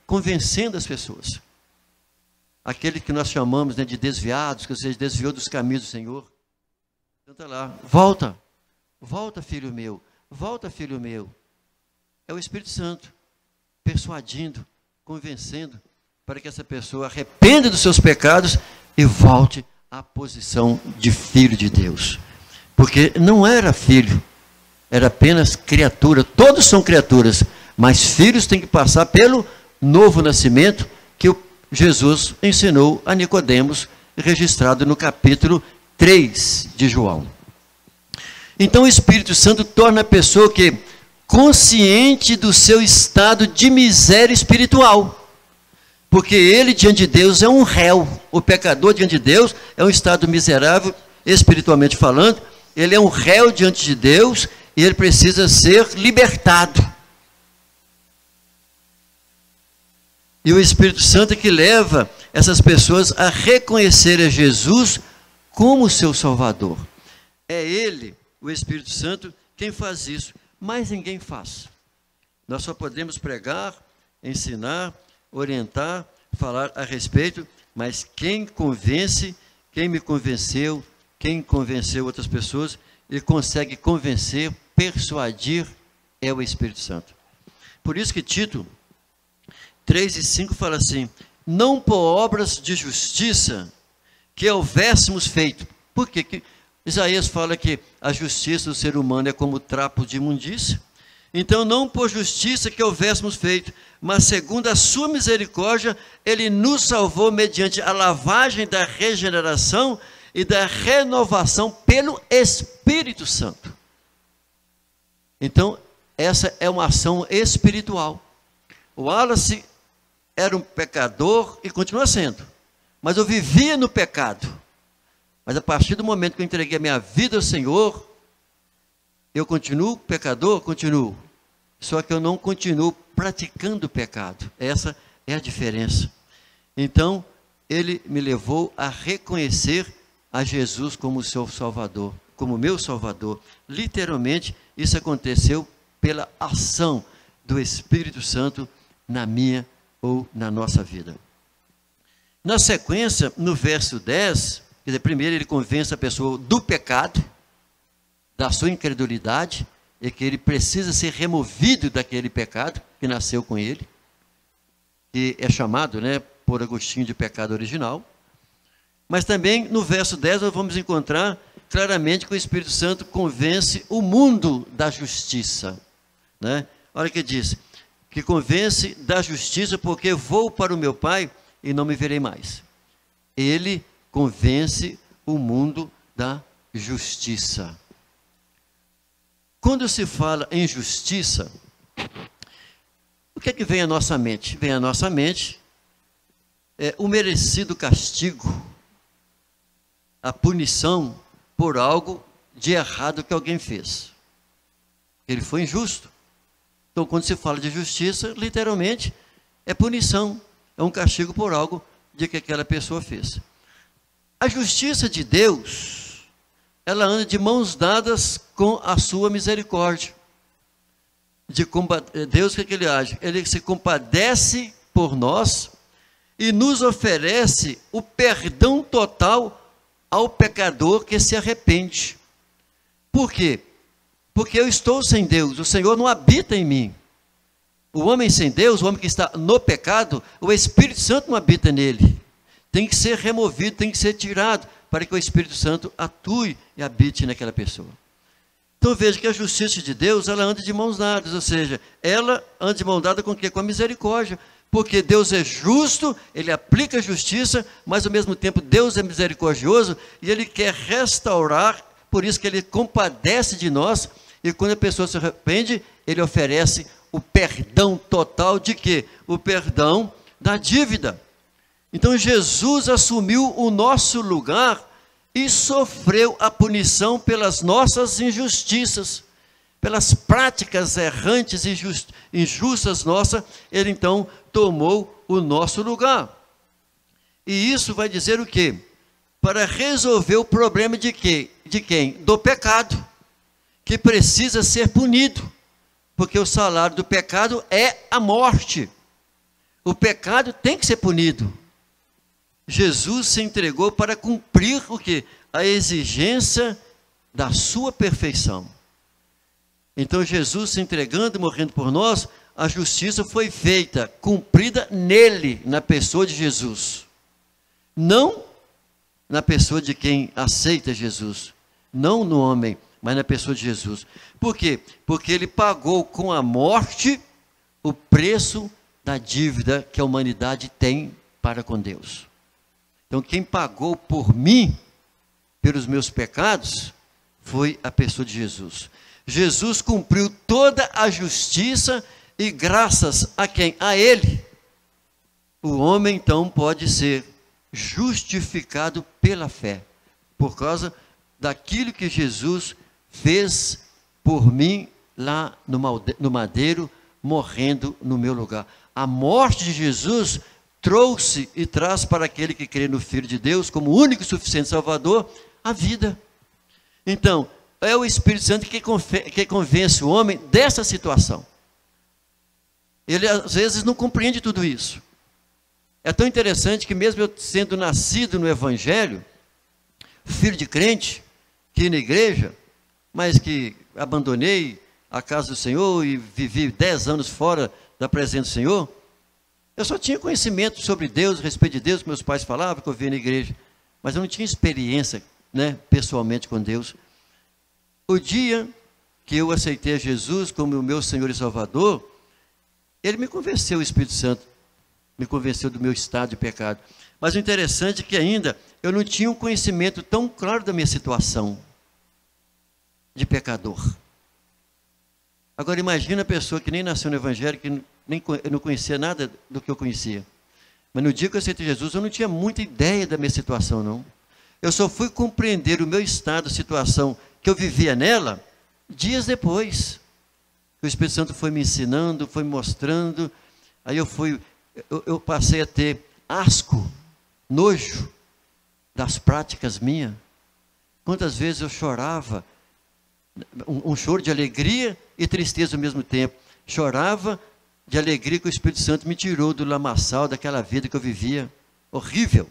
convencendo as pessoas. Aquele que nós chamamos de desviados, que você desviou dos caminhos do Senhor. Então está lá, volta filho meu, volta filho meu. É o Espírito Santo persuadindo, convencendo, para que essa pessoa arrependa dos seus pecados e volte à posição de filho de Deus. Porque não era filho, era apenas criatura. Todos são criaturas, mas filhos têm que passar pelo novo nascimento que Jesus ensinou a Nicodemos, registrado no capítulo 3 de João. Então o Espírito Santo torna a pessoa que consciente do seu estado de miséria espiritual. Porque ele diante de Deus é um réu. O pecador diante de Deus é um estado miserável, espiritualmente falando. Ele é um réu diante de Deus e ele precisa ser libertado. E o Espírito Santo é que leva essas pessoas a reconhecer a Jesus como seu Salvador. É Ele, o Espírito Santo, quem faz isso. Mas ninguém faz. Nós só podemos pregar, ensinar, orientar, falar a respeito, mas quem convence, quem me convenceu, quem convenceu outras pessoas e consegue convencer, persuadir, é o Espírito Santo. Por isso que Tito 3:5 fala assim: não por obras de justiça que houvéssemos feito. Por quê? Que Isaías fala que a justiça do ser humano é como trapo de imundícia. Então, não por justiça que houvéssemos feito, mas segundo a sua misericórdia, Ele nos salvou mediante a lavagem da regeneração e da renovação pelo Espírito Santo. Então, essa é uma ação espiritual. O Wallace era um pecador e continua sendo, mas eu vivia no pecado. Mas a partir do momento que eu entreguei a minha vida ao Senhor, eu continuo pecador? Continuo. Só que eu não continuo praticando o pecado. Essa é a diferença. Então, Ele me levou a reconhecer a Jesus como seu Salvador, como meu Salvador. Literalmente, isso aconteceu pela ação do Espírito Santo na minha ou na nossa vida. Na sequência, no verso 10, quer dizer, primeiro ele convence a pessoa do pecado, da sua incredulidade, e que ele precisa ser removido daquele pecado que nasceu com ele, que é chamado, por Agostinho de pecado original. Mas também no verso 10 nós vamos encontrar claramente que o Espírito Santo convence o mundo da justiça. Olha o que diz: que convence da justiça, porque vou para o meu Pai e não me verei mais. Ele convence o mundo da justiça. Quando se fala em justiça, o que é que vem à nossa mente? Vem à nossa mente o merecido castigo, a punição por algo de errado que alguém fez. Ele foi injusto. Então, quando se fala de justiça, literalmente, é punição, é um castigo por algo de que aquela pessoa fez. A justiça de Deus, ela anda de mãos dadas com a sua misericórdia. Deus, o que ele age? Ele se compadece por nós e nos oferece o perdão total ao pecador que se arrepende. Por quê? Porque eu estou sem Deus, o Senhor não habita em mim. O homem sem Deus, o homem que está no pecado, o Espírito Santo não habita nele. Tem que ser removido, tem que ser tirado, para que o Espírito Santo atue e habite naquela pessoa. Então veja que a justiça de Deus, ela anda de mãos dadas, ou seja, ela anda de mão dada com o quê? Com a misericórdia. Porque Deus é justo, Ele aplica a justiça, mas ao mesmo tempo Deus é misericordioso e Ele quer restaurar, por isso que Ele compadece de nós, e quando a pessoa se arrepende, Ele oferece o perdão total de quê? O perdão da dívida. Então Jesus assumiu o nosso lugar e sofreu a punição pelas nossas injustiças, pelas práticas errantes e injustas nossas. Ele então tomou o nosso lugar. E isso vai dizer o quê? Para resolver o problema de quê? De quem? Do pecado, que precisa ser punido, porque o salário do pecado é a morte. O pecado tem que ser punido. Jesus se entregou para cumprir o quê? A exigência da sua perfeição. Então Jesus se entregando e morrendo por nós, a justiça foi feita, cumprida nele, na pessoa de Jesus. Não na pessoa de quem aceita Jesus. Não no homem, mas na pessoa de Jesus. Por quê? Porque ele pagou com a morte o preço da dívida que a humanidade tem para com Deus. Então, quem pagou por mim, pelos meus pecados, foi a pessoa de Jesus. Jesus cumpriu toda a justiça e graças a quem? A Ele. O homem, então, pode ser justificado pela fé, por causa daquilo que Jesus fez por mim lá no madeiro, morrendo no meu lugar. A morte de Jesus trouxe e traz para aquele que crê no Filho de Deus, como único e suficiente Salvador, a vida. Então, é o Espírito Santo que convence o homem dessa situação. Ele, às vezes, não compreende tudo isso. É tão interessante que, mesmo eu sendo nascido no Evangelho, filho de crente, que ia na igreja, mas que abandonei a casa do Senhor e vivi 10 anos fora da presença do Senhor, eu só tinha conhecimento sobre Deus, a respeito de Deus, que meus pais falavam, que eu via na igreja, mas eu não tinha experiência, pessoalmente com Deus. O dia que eu aceitei a Jesus como o meu Senhor e Salvador, Ele me convenceu, o Espírito Santo, me convenceu do meu estado de pecado. Mas o interessante é que ainda eu não tinha um conhecimento tão claro da minha situação de pecador. Agora imagina a pessoa que nem nasceu no Evangelho, que nem não conhecia nada do que eu conhecia. Mas no dia que eu aceitei Jesus, eu não tinha muita ideia da minha situação, não. Eu só fui compreender o meu estado, a situação que eu vivia nela, dias depois. O Espírito Santo foi me ensinando, foi me mostrando. Aí eu passei a ter asco, nojo das práticas minhas. Quantas vezes eu chorava, um choro de alegria e tristeza ao mesmo tempo. Chorava de alegria que o Espírito Santo me tirou do lamaçal, daquela vida que eu vivia, horrível.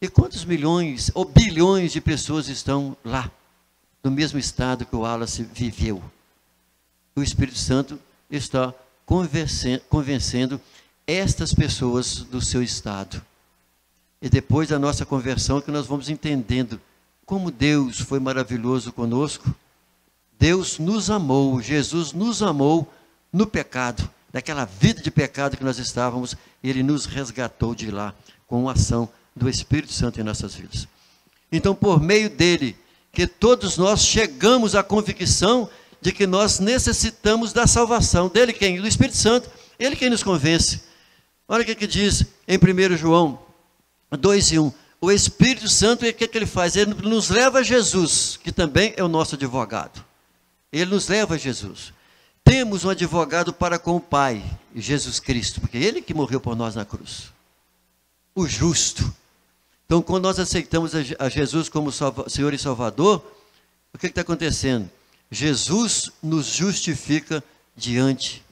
E quantos milhões ou bilhões de pessoas estão lá, no mesmo estado que o Wallace viveu? O Espírito Santo está convencendo estas pessoas do seu estado. E depois da nossa conversão que nós vamos entendendo como Deus foi maravilhoso conosco. Deus nos amou, Jesus nos amou no pecado, daquela vida de pecado que nós estávamos, e Ele nos resgatou de lá, com a ação do Espírito Santo em nossas vidas. Então, por meio dele, que todos nós chegamos à convicção de que nós necessitamos da salvação. Dele quem? Do Espírito Santo. Ele quem nos convence. Olha o que diz em 1 João 2:1. O Espírito Santo, o que ele faz? Ele nos leva a Jesus, que também é o nosso advogado. Ele nos leva a Jesus. Temos um advogado para com o Pai, Jesus Cristo, porque Ele que morreu por nós na cruz. O justo. Então, quando nós aceitamos a Jesus como Senhor e Salvador, o que está acontecendo? Jesus nos justifica diante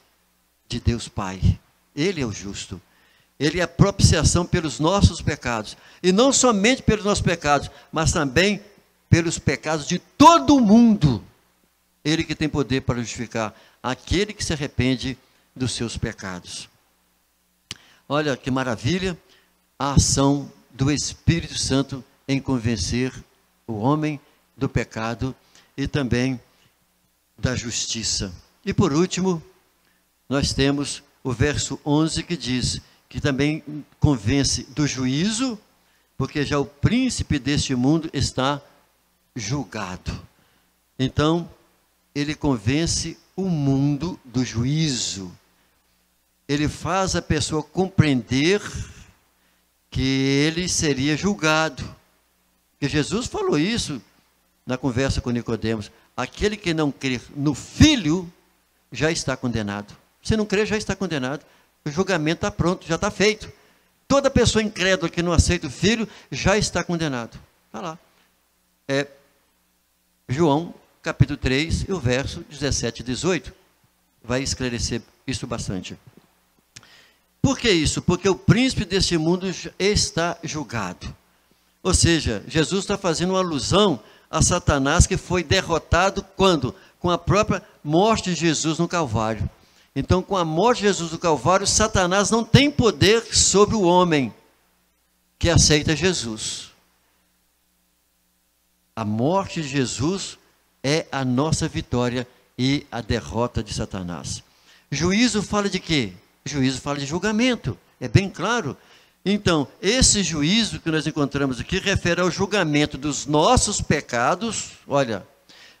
de Deus Pai. Ele é o justo. Ele é a propiciação pelos nossos pecados. E não somente pelos nossos pecados, mas também pelos pecados de todo o mundo. Ele que tem poder para justificar aquele que se arrepende dos seus pecados. Olha que maravilha a ação do Espírito Santo em convencer o homem do pecado e também da justiça. E por último, nós temos o verso 11 que diz que também convence do juízo, porque já o príncipe deste mundo está julgado. Então, ele convence o mundo do juízo. Ele faz a pessoa compreender que ele seria julgado. Porque Jesus falou isso na conversa com Nicodemos. Aquele que não crer no Filho já está condenado. Se não crer, já está condenado. O julgamento está pronto, já está feito. Toda pessoa incrédula que não aceita o Filho já está condenado. Está lá. É João, capítulo 3, e o verso 17 e 18. Vai esclarecer isso bastante. Por que isso? Porque o príncipe deste mundo está julgado. Ou seja, Jesus está fazendo uma alusão a Satanás, que foi derrotado quando? Com a própria morte de Jesus no Calvário. Então, com a morte de Jesus no Calvário, Satanás não tem poder sobre o homem que aceita Jesus. A morte de Jesus é a nossa vitória e a derrota de Satanás. Juízo fala de quê? Juízo fala de julgamento, é bem claro. Então, esse juízo que nós encontramos aqui refere ao julgamento dos nossos pecados, olha,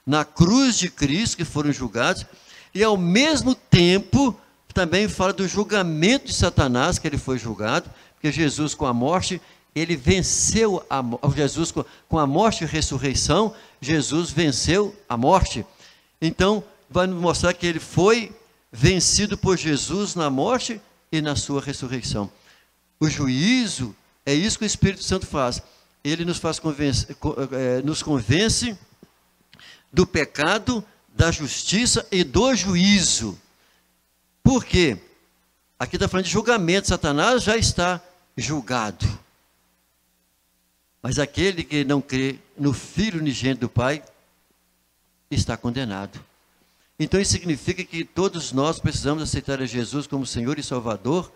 na cruz de Cristo que foram julgados, e ao mesmo tempo também fala do julgamento de Satanás, que ele foi julgado, porque Jesus com a morte, ele venceu Jesus com a morte e ressurreição, Jesus venceu a morte. Então, vai nos mostrar que ele foi vencido por Jesus na morte e na sua ressurreição. O juízo, é isso que o Espírito Santo faz. Ele nos convence do pecado, da justiça e do juízo. Por quê? Aqui está falando de julgamento. Satanás já está julgado. Mas aquele que não crê no Filho unigênito do Pai está condenado. Então isso significa que todos nós precisamos aceitar a Jesus como Senhor e Salvador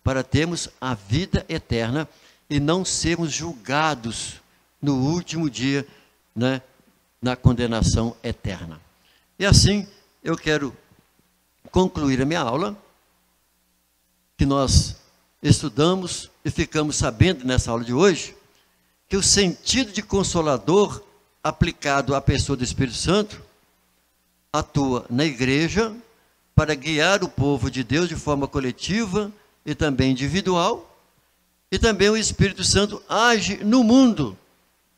para termos a vida eterna e não sermos julgados no último dia, né, na condenação eterna. E assim eu quero concluir a minha aula, que nós estudamos e ficamos sabendo nessa aula de hoje, que o sentido de consolador aplicado à pessoa do Espírito Santo atua na igreja para guiar o povo de Deus de forma coletiva e também individual, e também o Espírito Santo age no mundo,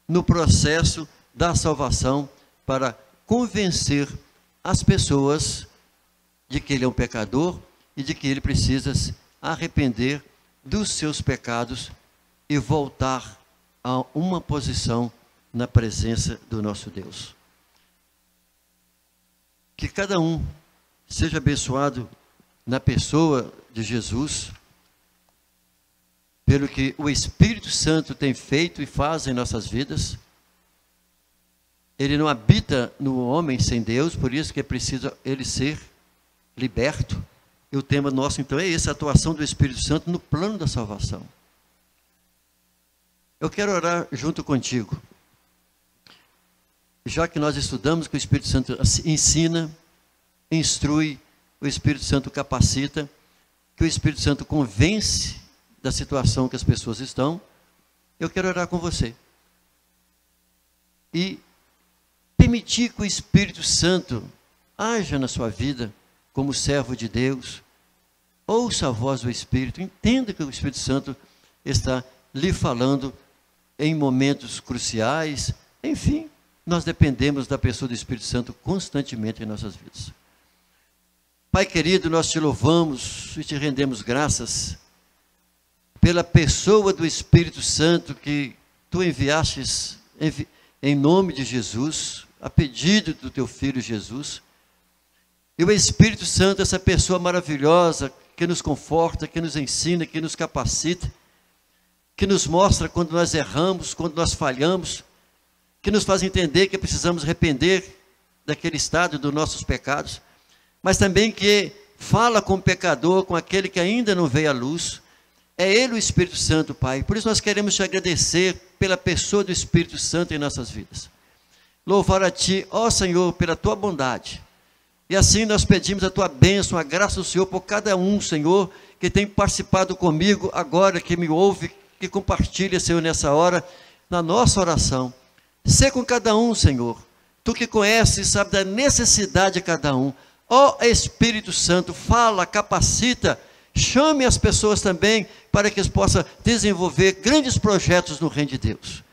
no processo da salvação, para convencer as pessoas de que ele é um pecador e de que ele precisa se arrepender dos seus pecados e voltar a uma posição na presença do nosso Deus. Que cada um seja abençoado na pessoa de Jesus, pelo que o Espírito Santo tem feito e faz em nossas vidas. Ele não habita no homem sem Deus, por isso que é preciso ele ser liberto. E o tema nosso então é esse, a atuação do Espírito Santo no plano da salvação. Eu quero orar junto contigo. Já que nós estudamos que o Espírito Santo ensina, instrui, o Espírito Santo capacita, que o Espírito Santo convence da situação que as pessoas estão, eu quero orar com você. E permitir que o Espírito Santo haja na sua vida como servo de Deus. Ouça a voz do Espírito, entenda que o Espírito Santo está lhe falando em momentos cruciais. Enfim, nós dependemos da pessoa do Espírito Santo constantemente em nossas vidas. Pai querido, nós te louvamos e te rendemos graças pela pessoa do Espírito Santo que tu enviastes em nome de Jesus, a pedido do teu Filho Jesus. E o Espírito Santo, essa pessoa maravilhosa, que nos conforta, que nos ensina, que nos capacita, que nos mostra quando nós erramos, quando nós falhamos, que nos faz entender que precisamos arrepender daquele estado dos nossos pecados, mas também que fala com o pecador, com aquele que ainda não veio à luz. É Ele o Espírito Santo, Pai. Por isso nós queremos te agradecer pela pessoa do Espírito Santo em nossas vidas. Louvar a Ti, ó Senhor, pela Tua bondade. E assim nós pedimos a Tua bênção, a graça do Senhor por cada um, Senhor, que tem participado comigo agora, que me ouve, que compartilha, Senhor, nessa hora, na nossa oração. Sê com cada um, Senhor. Tu que conheces e sabe da necessidade de cada um. Ó Espírito Santo, fala, capacita, chame as pessoas também para que eles possam desenvolver grandes projetos no reino de Deus.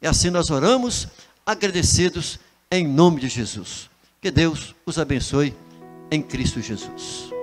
E assim nós oramos, agradecidos em nome de Jesus. Que Deus os abençoe em Cristo Jesus.